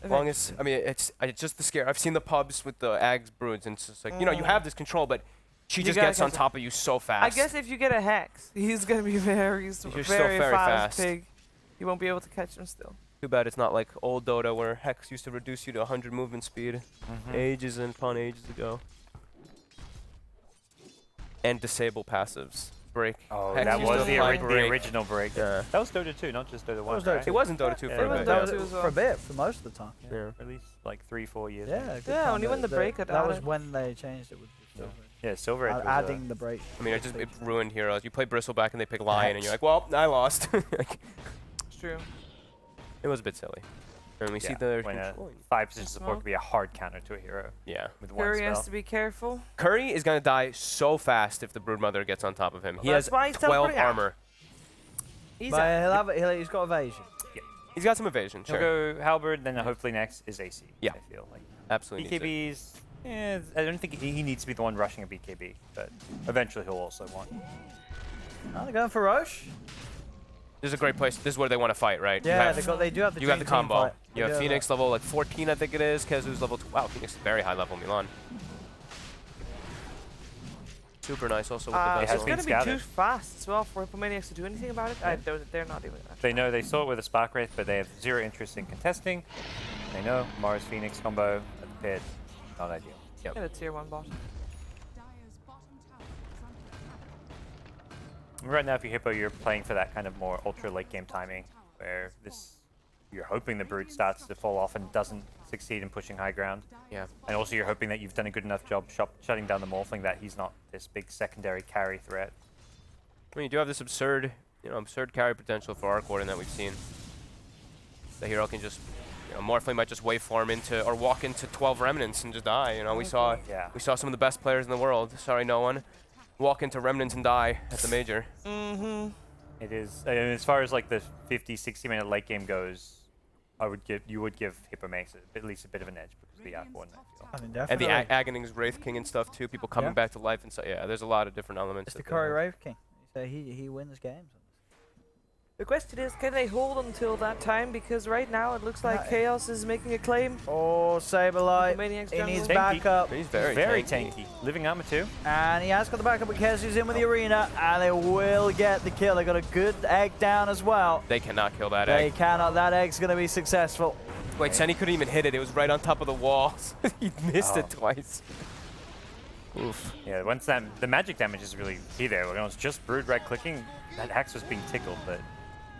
As long as, I mean, it's just the scare. I've seen the pubs with the Ags Broods, and it's just like, you know, you have this control, but she You just gotta gets on catch top of you so fast. I guess if you get a Hex, he's gonna be very You're very very fast fast. pig. You won't be able to catch him still. Too bad it's not like old Dota where Hex used to reduce you to 100 movement speed ages and upon ages ago. And disable passives. Break. Oh, Hex that used to was the, apply the break. original break. Yeah. That was Dota 2, not just Dota 1. was Dota right? It wasn't Dota 2 Yeah, for it a was bit. Dota That 2 was as well. for a bit, for most of the time. Yeah. At least like 3-4 years. Yeah, maybe. good Yeah, time. only when the break had That was added. when they changed it with the silver. Yeah, Silver Edge was Adding the break. I mean, it ruined heroes. You play Bristleback and they pick Lion, and you're like, well, I lost. Like, It's true. it was a bit silly. And we see yeah, the when control. 5 position support could be a hard counter to a hero Yeah. with one Curry spell. has to be careful. Curry is going to die so fast if the Broodmother gets on top of him. He That's has why he's 12 teleporting out. armor. He's But he's got evasion. He's got some evasion, He'll sure. go Halberd, then hopefully next is AC. Yeah. I feel like Absolutely. needs it. BKB's. I don't think he needs to be the one rushing a BKB, but eventually he'll also want. Oh, they're going for Roche. This is a great place. This is where they want to fight, right? Yeah, you they do have the you have the team combo. fight. You have Phoenix level like 14, I think it is. Kezu's level 2. Wow, Phoenix is very high level. Milan. Super nice also with the has it's vessel. been gonna be too scouted. fast as well for Hippomaniacs to do anything about it. They're not even. They know they saw it with a Spark Wraith, but they have zero interest in contesting. They know Mars Phoenix combo at the pit, not ideal. Get a tier 1 bot. Dire's bottom tower is under attack. Right now, if you're Hippo, you're playing for that kind of more ultra late game timing, where you're hoping the Brood starts to fall off and doesn't succeed in pushing high ground. Yeah. And also you're hoping that you've done a good enough job shutting down the Morphling that he's not this big secondary carry threat. I mean, you do have this absurd carry potential for Arc Warden that we've seen. The hero can just, Morphling might just waveform into or walk into 12 remnants and just die. We saw some of the best players in the world. Sorry, no one. Walk into remnants and die at the major. It is, and as far as like the 50-60 minute late game goes, you would give Hippomaniacs at least a bit of an edge because of the Arc Warden, I feel. I mean, And the definitely. Aghaning's Wraith King and stuff too. People coming Yeah. back to life and so yeah, there's a lot of different elements. It's the that they Curry have. Wraith King. So he wins games. The question is, can they hold until that time? Because right now it looks like No. Chaos is making a claim. Oh, Saberlight. Hippomaniacs He jungle. needs Tanky. backup. He's very tanky. Living Armor too. And he has got the backup, but Kezu's in with the arena, and they will get the kill. They got a good egg down as well. They cannot kill that They egg. cannot. That egg's going to be successful. Wait, Senny couldn't even hit it. It was right on top of the wall. He missed it twice. Oof. Yeah, once the magic damage is really key there. When it was just Brood right clicking, that axe was being tickled, but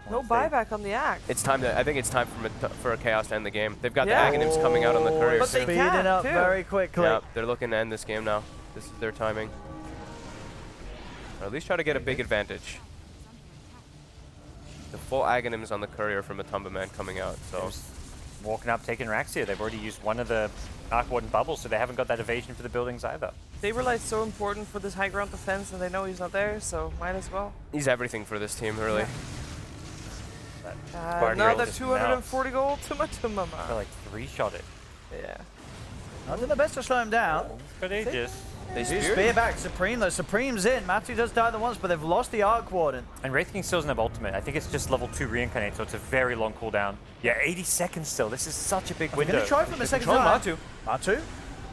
No once they- buyback on the axe. It's time to. I think it's time for a Chaos to end the game. They've got Yeah. the Aghanims coming out on the courier. But they soon. Speeding can, up too. very quickly. Yeah, they're looking to end this game now. This is their timing. Or at least try to get a big advantage. The full Aghanims on the courier from a Tumba Man coming out. So walking up, taking racks here. They've already used one of the Arc Warden bubbles, so they haven't got that evasion for the buildings either. Saberlight's so important for this high ground defense, and they know he's not there, so might as well. He's everything for this team, really. Another 240 gold to my They're like 3-shot it. Yeah. Not doing the best to slow him down. But Aegis. They Do speared. spear back Supreme though. Supreme's in. Matu does die the once, but they've lost the Arc Warden. And Wraith King still doesn't have ultimate. I think it's just level 2 reincarnate, so it's a very long cooldown. Yeah, 80 seconds still. This is such a big We're window. going to try from the second Control time. Matu. Matu.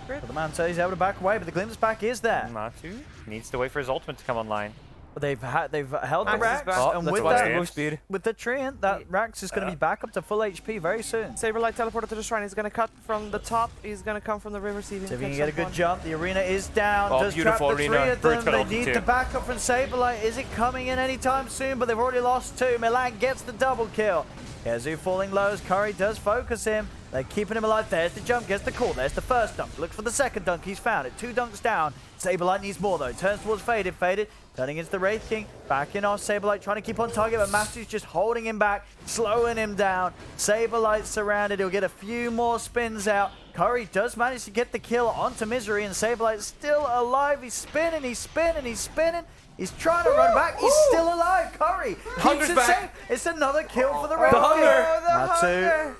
But the man says he's able to back away, but the glimpse back is there. Matu needs to wait for his ultimate to come online. But they've held the Max is Rax, back. Oh, and that's with why that, it's move speed. with the Treant, that Rax is going to be back up to full HP very soon. Saberlight teleported to the shrine. He's going to cut from the top. He's going to come from the river. See if So if he you can can get a catch good someone. jump, the arena is down. Oh, Does beautiful trap the arena. three of Brute's them. got They ulti need too. the backup from Saberlight. Is it coming in anytime soon? But they've already lost 2. Milan gets the double kill. Hezu falling low as Curry does focus him. They're keeping him alive. There's the jump, gets the call. There's the first dunk. Looks for the second dunk. He's found it. 2 dunks down. Saberlight needs more though. Turns towards Faded. Faded turning into the Wraith King. Backing off. Saberlight trying to keep on target, but Matu's just holding him back, slowing him down. Saberlight's surrounded. He'll get a few more spins out. Curry does manage to get the kill onto Misery, and Saberlight's still alive. He's spinning, he's spinning, he's spinning. He's trying to run back. He's still alive. Curry Hunger's keeps it back. safe. It's another kill for the Wraith The King. hunger. Matu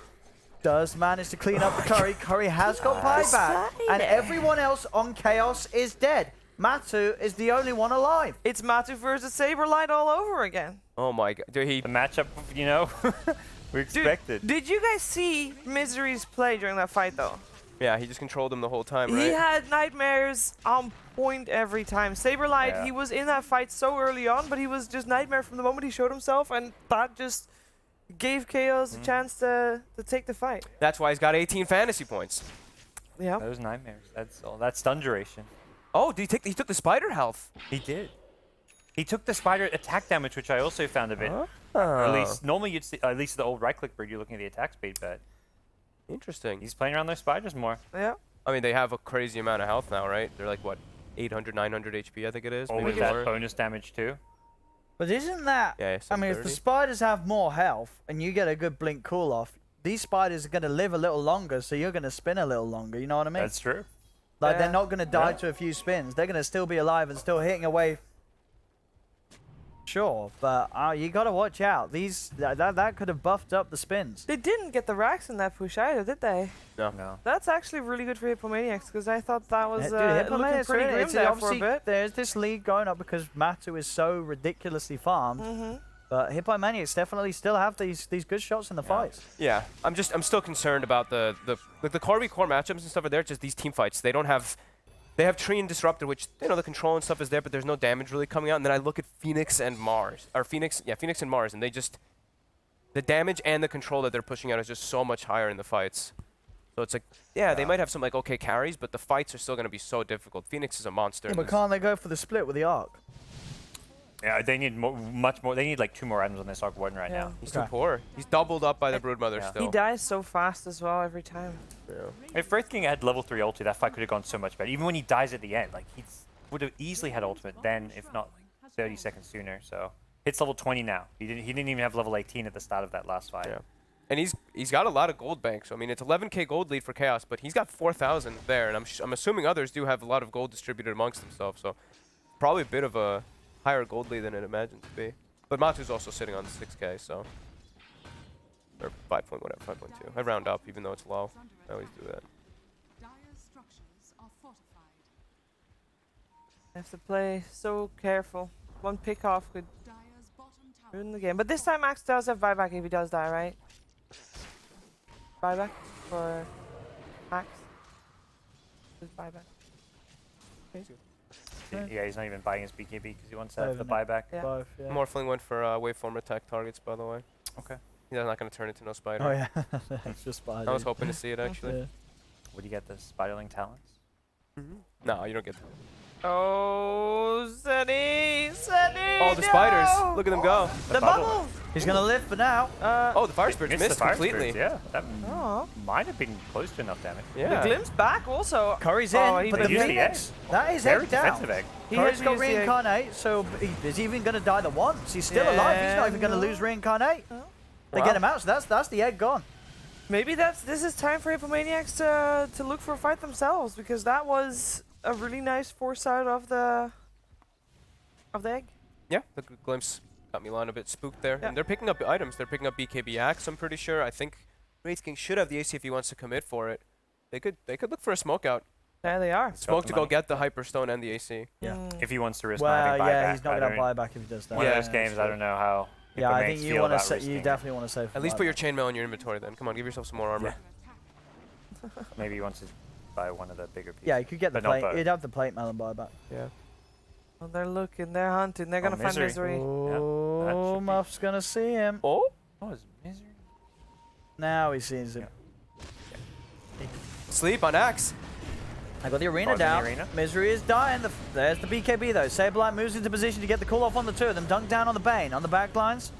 does manage to clean up the Curry. Curry has got buyback, and everyone else on Chaos is dead. Matu is the only one alive. It's Matu versus Saberlight all over again. Oh my god. Dude, The matchup, you know, we expected. Did you guys see Misery's play during that fight though? yeah, he just controlled him the whole time, He right? had nightmares on point every time. Saberlight, Yeah. he was in that fight so early on, but he was just nightmare from the moment he showed himself, and that just gave Chaos a chance to take the fight. That's why he's got 18 fantasy points. Yeah. Those nightmares. That's all. That's stun duration. Oh, did he took the spider health. He did. He took the spider attack damage, which I also found a bit. Or Oh. at least normally you'd see, at least the old right-click bird, you're looking at the attack speed, but Interesting. he's playing around those spiders more. Yeah. I mean, they have a crazy amount of health now, right? They're like, what, 800, 900 HP, I think it is? Or maybe with that more. bonus damage too. But isn't that... Yeah, I mean, if the 730. spiders have more health and you get a good blink cool-off, these spiders are going to live a little longer, so you're going to spin a little longer, you know what I mean? That's true. Like, Yeah. they're not going to die Yeah. to a few spins. They're going to still be alive and still hitting away. Sure, but you got to watch out. That could have buffed up the spins. They didn't get the racks in that push either, did they? No. That's actually really good for Hippomaniacs, because I thought that was Dude, looking Hippomaniacs pretty really- grim it's there for a obviously- bit. There's this league going up because Matu is so ridiculously farmed. But Hippomaniacs definitely still have these good shots in the fights. Yeah, I'm still concerned about the core v core matchups and stuff are there. Just these team fights. They have Tree and Disruptor, which the control and stuff is there, but there's no damage really coming out. And then I look at Phoenix and Mars, or Phoenix and Mars, and the damage and the control that they're pushing out is just so much higher in the fights. So it's like, yeah, they might have some like okay carries, but the fights are still going to be so difficult. Phoenix is a monster. Yeah, in but this. can't they go for the split with the Arc? Yeah, they need much more. They need like 2 more items on this Arc Warden right Yeah. now. He's too Okay. poor. He's doubled up by the Broodmother Yeah. still. He dies so fast as well every time. Yeah. If Wraith King had level 3 ulti, that fight could have gone so much better. Even when he dies at the end, like he would have easily had ultimate then, if not 30 seconds sooner. So it's level 20 now. He didn't even have level 18 at the start of that last fight. Yeah. And he's got a lot of gold bank. So I mean, it's 11k gold lead for Chaos, but he's got 4,000 there, and I'm assuming others do have a lot of gold distributed amongst themselves. So probably a bit of a higher gold lead than it imagined to be. But Matu's also sitting on 6k, so or 5 point whatever, 5.2. I round up even though it's low. I always do that. Dire's structures are fortified. I have to play so careful. One pick off could Dire's bottom tower. ruin the game. But this time Max does have buyback if he does die, right? Buyback for Max? Just buyback. Yeah, he's not even buying his BKB because he wants to have the Saving it. buyback. Yeah. Both, yeah. Morphling went for waveform attack targets, by the way. Okay. He's not going to turn into no spider. Oh yeah, it's just spiders. I was hoping to see it actually. Yeah. What do you get? The Spiderling talents? No, you don't get that. Oh, Sunny! Sunny! Oh, the spiders! no! Look at them go. The bubble! He's gonna live for now. Oh, the fire spirits Missed the missed fire completely. spirits, yeah, that Oh. might have been close to enough damage. Yeah. The glimpse back also. Curry's Oh, in, he but made the use the Phoenix, that is Very egg down. defensive egg. He Curry's had to got use the egg. reincarnate, so he's even gonna die the once. He's still alive. He's not even gonna no. lose reincarnate. Oh. They Wow. get him out, so that's the egg gone. Maybe this is time for Hippomaniacs to look for a fight themselves, because that was a really nice foresight of the egg. Yeah, the glimpse got Milan a bit spooked there. Yeah. And they're picking up items. They're picking up BKB Axe, I'm pretty sure. I think Wraith King should have the AC if he wants to commit for it. They could look for a smoke out. There they are. Smoke the to go money. get the Hyperstone and the AC. Yeah. If he wants to risk not Well, having buyback, yeah, he's not I going to don't- have buyback if he does that. One of Yeah, those games, I don't know how. Yeah, I Hippomaniacs think you feel want about to. You risking it. definitely want to save. At least put your chainmail in your inventory then. Come on, give yourself some more armor. Maybe he wants to buy one of the bigger pieces. Yeah, you could get the but not plate. both. You'd have the plate mail and buyback. Yeah. Well, they're looking, they're hunting, they're gonna find Misery. Misery. Oh, should be- Muff's gonna see him. Oh? Oh, is Misery? Now he sees him. Sleep on Axe. I got the arena Oh, the down. arena? Misery is dying. There's the BKB though. Saberlight moves into position to get the call off on the two of them. Dunk down on the Bane. On the back lines.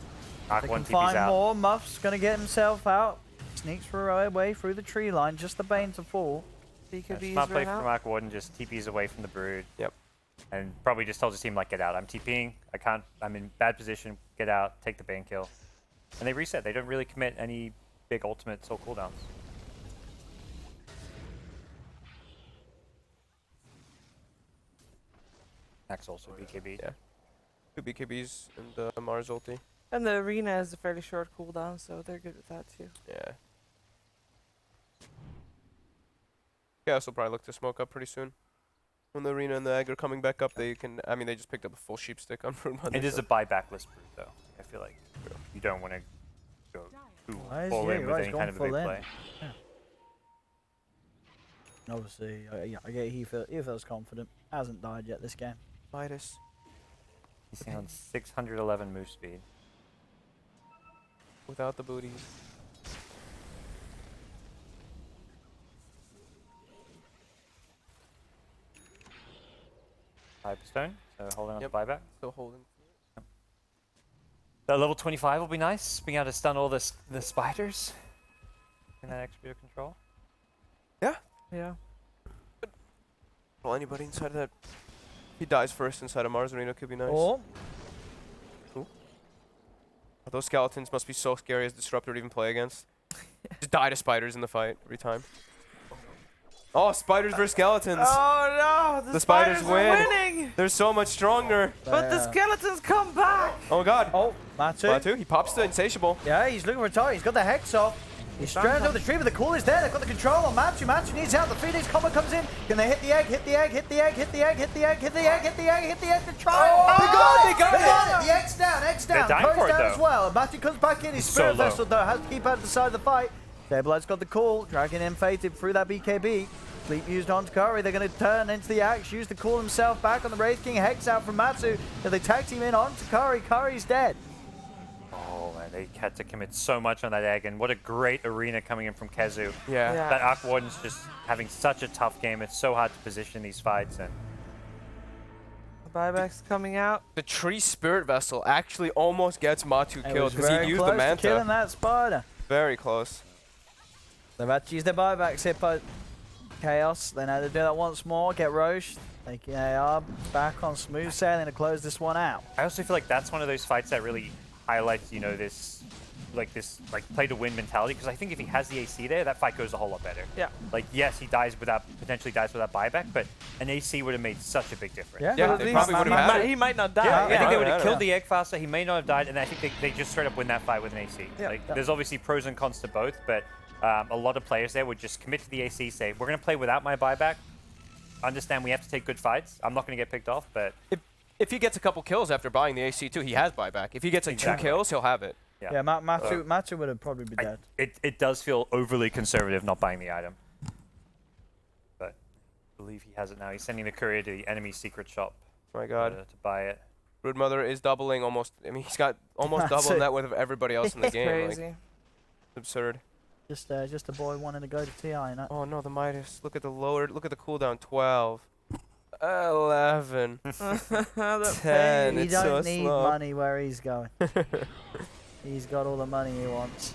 Arc They one can TP's find out. more. Muff's gonna get himself out. Sneaks for a way through the tree line. Just the Bane to fall. BKB is Smart play right from now. Arc Warden, just TPs away from the Brood. Yep. And probably just tells his team, like, get out. I'm TPing. I'm in bad position. Get out. Take the Bane kill. And they reset. They don't really commit any big ultimates or cooldowns. Axe also BKB. Yeah. 2 BKBs and Mars ulti. And the arena has a fairly short cooldown, so they're good with that too. Yeah. Chaos will probably look to smoke up pretty soon. When the arena and the egg are coming back up, they can. I mean, they just picked up a full sheep stick on Brood Mother. It is a buybackless Brood, though. I feel like you don't want to go too Why is- full yeah, in you're with right, any he's kind of a going big full in. play. Obviously, yeah, I get he feels confident. Hasn't died yet this game. Midas. He's sitting on 611 move speed. Without the booties. Hyperstone, so holding on Yep. to buyback. Still holding. So level 25 will be nice, being able to stun all the spiders. In that extra bit of control. Yeah. Well, anybody inside of that. If he dies first inside of Mars arena could be nice. Or Those skeletons must be so scary as Disruptor to even play against. Just die to spiders in the fight every time. Oh, spiders versus skeletons. Oh no! The spiders are win. winning! They're so much stronger. But the skeletons come back! Oh god. Oh, Matu. Batu, he pops the Insatiable. Yeah, he's looking for a target. He's got the Hex off. He's stranded over the tree, but the call is there. They've got the control on Matu. Matu needs help. The Phoenix combo comes in. Can they hit the egg? Hit the egg, hit the egg, hit the egg, hit the egg, hit the egg, hit the egg, hit the egg to try. Oh, They got it! The Egg's down, Egg's down. They're dying Curry's for it, down though. as well. Matu comes back in. His So Spirit low. Vessel, though, has to keep out of the side of the fight. Saberlight's got the call. Dragon in fated through that BKB. Sleep used on Curry. They're going to turn into the axe. Use the call himself back on the Wraith King. Hex out from Matsu. As they tag team in onto Curry. Curry's dead. Oh man, they had to commit so much on that egg, and what a great arena coming in from Kezu. Yeah. Yeah. That Arc Warden's just having such a tough game. It's so hard to position these fights, and The buyback's coming out. The tree spirit vessel actually almost gets Matu It killed was because very he used close the to killing manta. that spider. Very close. They've had to use their buybacks here, but Chaos. They know to do that once more. Get Roche. They are back on smooth sailing to close this one out. I also feel like that's one of those fights that really highlights, you know, this play to win mentality. Because I think if he has the AC there, that fight goes a whole lot better. Yeah. Like, yes, he potentially dies without buyback, but an AC would have made such a big difference. Yeah, Yeah, but they at least probably would've Matu- had it. He might not die. Yeah, I think they would yeah, have killed yeah. the egg faster. He may not have died, and I think they just straight up win that fight with an AC. Yeah. Like, Yeah. there's obviously pros and cons to both, but a lot of players there would just commit to the AC, say, we're going to play without my buyback. Understand we have to take good fights. I'm not going to get picked off, but If he gets a couple kills after buying the AC too, he has buyback. If he gets like Exactly. 2 kills, he'll have it. Yeah, Matu would have probably been dead. it does feel overly conservative not buying the item. But I believe he has it now. He's sending the courier to the enemy secret shop My god. to buy it. Brood Mother is doubling almost. I mean, he's got almost That's double it. net with everybody else in the game. Like, Crazy. it's absurd. Just a boy wanting to go to TI9. Oh no, the Midas. Look at the lower. Look at the cooldown. 12. 11. The 10. He It's don't so need slow. money where he's going. He's got all the money he wants.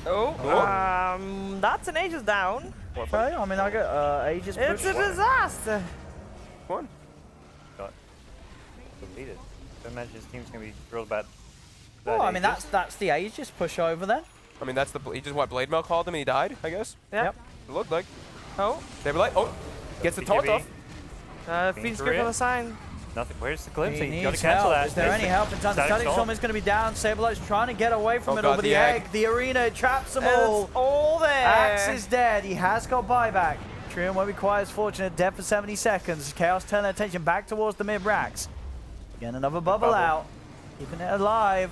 Oh, that's an Aegis down. Okay, I mean, I got Aegis It's a push. disaster. One. Got deleted. I imagine his team's going to be thrilled about that. Well, I mean, Aegis. that's the Aegis push over then. I mean, that's the he just what Blade Mail called him and he died. I guess. Yep. It looked like. Oh. Saberlight. Oh, gets the taunt BKB. off. Phoenix Korea. Griffin a sign. Nothing. Where's the glimpse? He You gotta needs cancel help. that. Is there any help in time? The Static Static Storm. Storm is going to be down. Saberlight's trying to get away from Oh it God, over the the egg. egg. The arena traps them And all. it's all there. Axe is dead. He has got buyback. Trion won't be quite as fortunate. Dead for 70 seconds. Chaos turn their attention back towards the mid-racks. Again, another bubble out. Keeping it alive.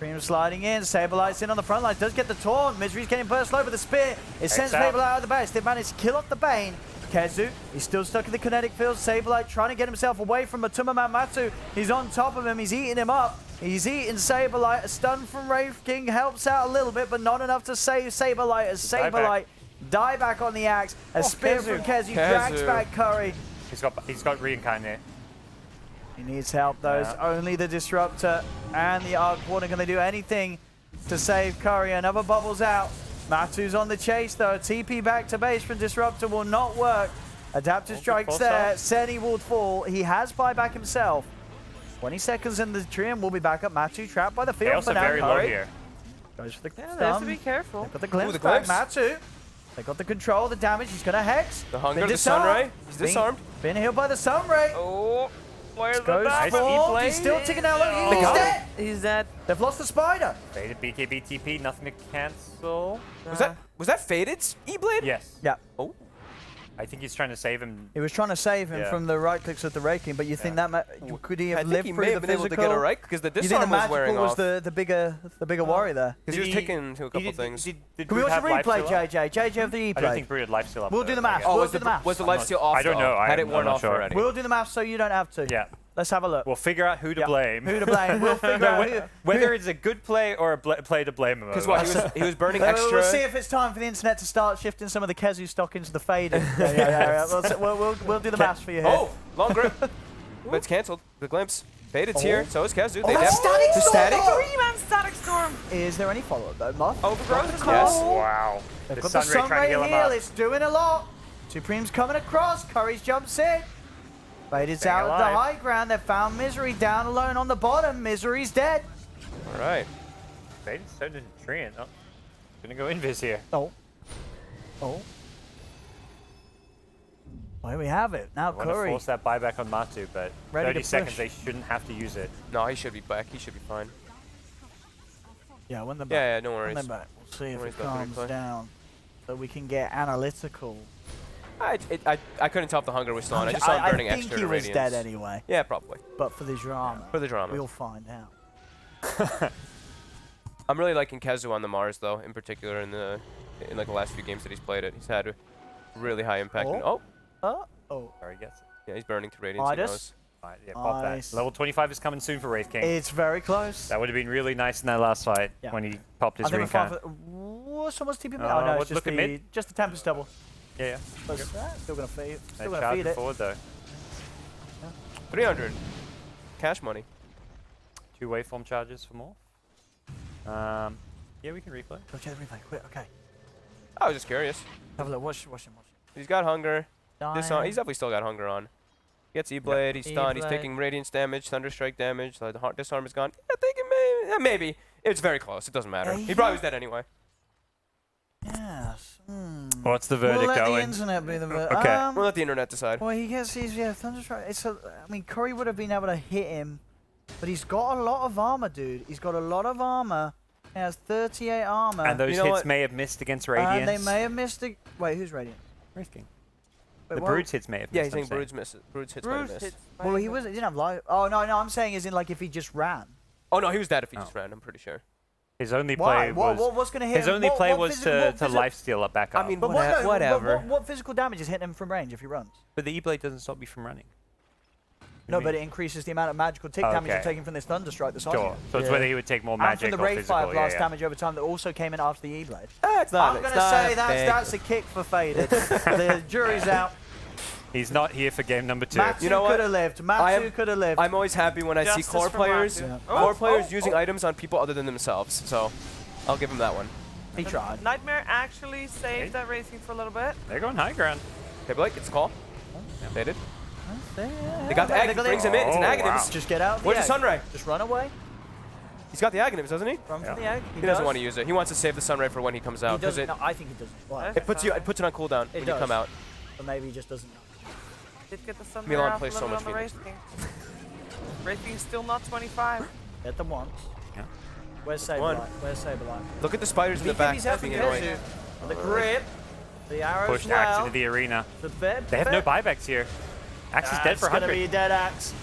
Trion sliding in. Saberlight's in on the front line. Does get the taunt. Misery's getting burst low with the spear. It sends out. Saberlight out of the base. They managed to kill off the Bane. Kezu, he's still stuck in the kinetic field. Saberlight trying to get himself away from Matuma Matsu. He's on top of him. He's eating him up. He's eating Saberlight. A stun from Wraith King helps out a little bit, but not enough to save Saberlight as Saberlight die back on the axe. A spear from Kezu drags back Curry. He's got reincarnate. He needs help though. It's only the Disruptor and the Arc Warden. Can they do anything to save Curry? Another bubble's out. Matu's on the chase though. TP back to base from Disruptor will not work. Adaptive strikes there. Seni will fall. He has buyback himself. 20 seconds and the Trium will be back up. Matu trapped by the field. Chaos But are now very low Curry here. goes for the Yeah, they have to stun. be careful. They've got the glimpse the back. glimpse. Matu. They got the control, the damage. He's gonna hex. The hunger, Been the disarmed. Sunray. He's disarmed. Been healed by the Sunray. Oh, where's the Goes back? forward. He's still ticking down low. They He's got dead. He's dead. They've lost the spider. Faded BKB TP, nothing to cancel. Was that Faded's E-Blade? Yes. Yeah. Oh. I think he's trying to save him. He was trying to save him Yeah. from the right clicks of the raking, but you think that could he have I think lived he through may the have been able to physical? get it right because the You think the disarm was magical wearing was off. the bigger worry there? Because he was taking to a couple things. Did Can we Brood watch have the life replay, steal up? JJ? JJ of the I don't E-play. think Brood had life steal up. We'll though, do the I math. guess. We'll was do the math. was the I'm life not- steal off? I don't though? know. Had it I'm worn not off sure. already. We'll do the math so you don't have to. Yeah. Let's have a look. We'll figure out who to Yeah. blame. Who to blame? We'll figure out who. Whether it's a good play or a play to blame him. Because over. what he was burning We'll extra. see if it's time for the internet to start shifting some of the Kezu stock into the faded. Yeah. We'll do the maths for you here. Oh, long grip. But it's cancelled. The glimpse. Faded's here. So is Kezu. They that's static the storm! static. 3-man static storm. Is there any follow-up though, Moth? Overgrowth is Yes. called. Wow. They've The got the Sunray trying to Sunray heal him heal. up. It's doing a lot. Supreme's coming across. Curry's jumps in. Faded's Staying out of the alive. high ground. They've found Misery down alone on the bottom. Misery's dead. All right. Faded's turned into Treant. Oh. Gonna go invis here. Oh. Well, here we have it. Now I want to Curry. force that buyback on Matu, but Ready to 30 seconds, push. they shouldn't have to use it. No, he should be back. He should be fine. Yeah, when the back. Yeah, no When worries. they're back. We'll see if worries it about the calms replay. down. So we can get analytical. I couldn't tell if the hunger was still on. I just saw him burning I think extra he to was radiance. dead anyway. Yeah, probably. But for the drama, For the drama. we'll find out. I'm really liking Kezu on the Mars though, in particular in like the last few games that he's played it. He's had a really high impact. Oh. Oh, Oh, There he gets it. yeah, he's burning to radiance. He Midas. knows. Alright, yeah, pop Nice. that. Level 25 is coming soon for Wraith King. it's very close. That would have been really nice in that last fight Yeah. when he popped his I think we're fine recon. for. What's someone's TP? Oh, Oh no, what- it's just look at mid. just the Tempest double. Yeah. But, still gonna feed. They Still gonna charged feed it. forward though. 300. Cash money. 2 waveform charges for more. Yeah, we can replay. Go check the replay. Quick. Okay. I was just curious. Have a look. Watch him. He's got hunger. Dying. He's definitely still got hunger on. Gets E-Blade, he's stunned, he's E-Blade. taking Radiance damage, Thunderstrike damage, the disarm is gone. I think it may, maybe. It's very close, it doesn't matter. He probably was dead anyway. Yes. What's the We'll verdict, let the Owen? internet be the verdict. Okay. We'll let the internet decide. Well, he gets his Thunderstrike. I mean, Curry would have been able to hit him, but he's got a lot of armor, dude. He's got a lot of armor. He has 38 armor. And those You know hits what? may have missed against Radiance. And they may have missed a. Wait, who's Radiant? Wraith King. Wait, The what? Brood's hits may have Yeah, missed. he's saying I'm Brood's misses. Brood's hits might Bruce have hits. missed. Well, he didn't have life. Oh no, I'm saying is in like if he just ran. Oh no, he was dead if he Oh. just ran, I'm pretty sure. His only Why? play was What's going to hit his him? only What- play what was physi- to lifesteal up back up. I mean, But whatever. what physical damage is hitting him from range if he runs? but the E-Blade doesn't stop you from running. No, but it increases the amount of magical tick damage you're Okay. taking from this Thunderstrike that's on Sure. you. So it's whether he would take more And magic from the or Wraith physical. Fire blast yeah. damage over time that also came in after the E-Blade. It's not. I'm going to say that's a kick for Faded. The jury's out. He's not here for game number 2. Matsu You know what? could have lived. Matsu could have lived. I'm always happy when I see Justice core for players, Matthew. core Oh, players oh, using oh. items on people other than themselves. So, I'll give him that one. He tried. Nightmare actually saved Okay. that racing for a little bit. They're going high ground. Okay, Blake, it's a call. Faded. They They got the egg. Brings him in. It's an Oh, Agadams. wow. Just get out. Where's the Sunray? Just run away. He's got the Aghanims, doesn't he? Run Yeah. for the egg. He doesn't want to use it. He wants to save the Sunray for when he comes He out. Because doesn't. it, No, I think he doesn't. Why? it puts it on cooldown when you does. come out. But maybe he just doesn't know. Did get the sun Milan off plays a so little much on the Race King. Race King's still not 25. Get them once. Yeah. Where's one. Saberlight? Where's Saberlight? Look at the spiders in the BKB's back. helping Being annoying. Kezu. The grip. The arrows Pushed Axe well. into the arena. The bed. They have no buybacks here. Axe is dead for It's gonna 100. be a dead Axe.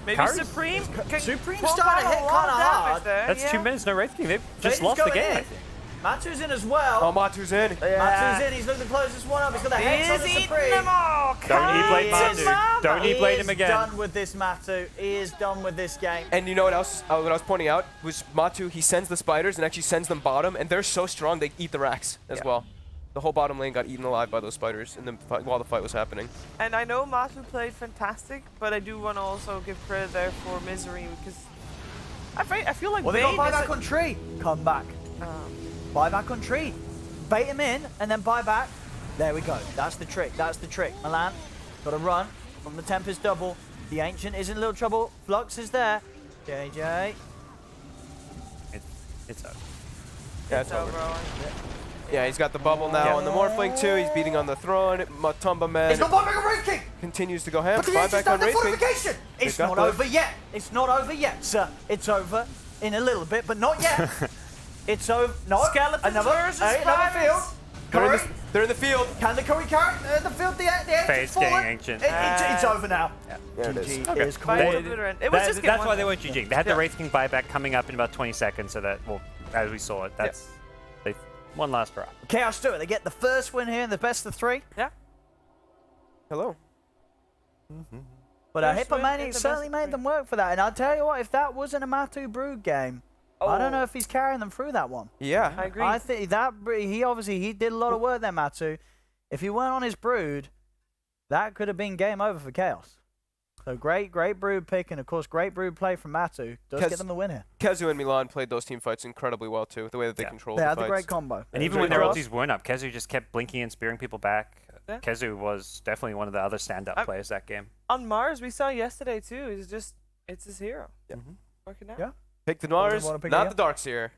Maybe Cars? Supreme can Supreme's pump starting to out a hit lot kinda of damage hard. there, That's yeah. 2 minutes, no Wraith King. They've just Faden's lost the going game, in. I think. Matu's in as well. Oh, Matu's in. Matu's in. He's looking to close this one up. He's got the hex on the He's eating Supreme. them all. Don't E-blade He is- Matu. Don't He E-blade is him again. done with this Matu. He is done with this game. And you know what else? What I was pointing out was Matu. He sends the spiders and actually sends them bottom, and they're so strong they eat the racks as well. The whole bottom lane got eaten alive by those spiders in the while the fight was happening. And I know Matu played fantastic, but I do want to also give credit there for Misery because I feel like Well, they got Bane buyback is on tree. Come back. Buyback on tree. Bait him in and then buy back. There we go. That's the trick. That's the trick. Milan, got to run from the Tempest double. The Ancient is in a little trouble. Flux is there. JJ. It's over. Yeah, it's over. Owen. Yeah, he's got the bubble now on the Morphling too. He's beating on the throne. Matumba Man It's not buyback on Wraith King. continues to go ham. But the Ancient's Buyback on done the Wraith King. fortification. It's got not the- over yet. It's not over yet, sir. It's over in a little bit, but not yet. It's over. No. Skeletons another, versus another spiders. field. Curry. They're in the field. Can the Curry carry the field? The Ancient's Fade's fallen. getting Ancient. It's over now. There it is. GG Okay. is By called. the bitter end. It was just That's game why they one. went GG. They had the Yeah. Wraith King buyback coming up in about 20 seconds, so that, well, as we saw it, that's they one last hurrah. Chaos do it. They get the first win here in the best of 3. Yeah. Hello. But First win in Hippomaniacs the certainly best of made 3. them work for that. And I'll tell you what, if that wasn't a Matu Brood game, I don't know if he's carrying them through that one. Yeah. I agree. I think that he did a lot of work there, Matu. If he weren't on his Brood, that could have been game over for Chaos. So great Brood pick, and of course great Brood play from Matu. Does Kez- get them the win here. Kezu and Milan played those team fights incredibly well too. The way that they Yeah. controlled They the had the fights. great combo. And even Great when their cross. ultis weren't up, Kezu just kept blinking and spearing people back. Yeah. Kezu was definitely one of the other stand-up players that game. On Mars, we saw yesterday too. It's his hero. Yeah. Working out. Yeah. Pick the Wanna Nars, pick not again? the Darkseer.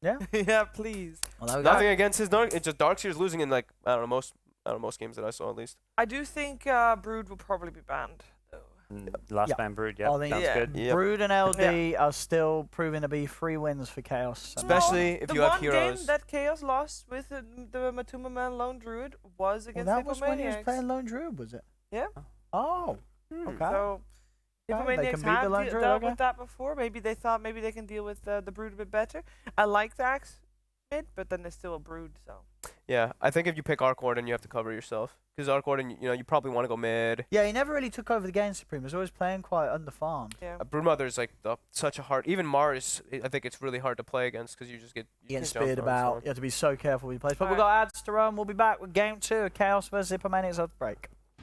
Yeah. Yeah, please. Well, there we go. Nothing against his Dark. It's just Darkseer's losing in like I don't know most games that I saw at least. I do think Brood will probably be banned. Though. Last Yeah. man Brood, yeah, I think- sounds Yeah. good. Yep. Brood and LD are still proving to be 3 wins for Chaos. So Especially if the you have one heroes. game that Chaos lost with the Matuma Man Lone Druid was well, against that was when he was Hippomaniacs. playing Lone Druid, was it? Yeah. Oh. Okay. So Okay, they Hippomaniacs can beat the have Lone Druid, dealt okay. with that before. Maybe they thought maybe they can deal with the Brood a bit better. I like the Axe mid, but then there's still a Brood. So Yeah, I think if you pick Arc Warden, you have to cover yourself because Arc Warden, you probably want to go mid. Yeah, he never really took over the game, Supreme. He was always playing quite underfarmed. yeah. Broodmother's like such a hard. Even Mars, I think it's really hard to play against because you just get. He gets jumped speared on about. and You have to be so careful when he plays. But we've Alright. got ads to run. We'll be back with game 2 of Chaos versus Hippomaniacs after break.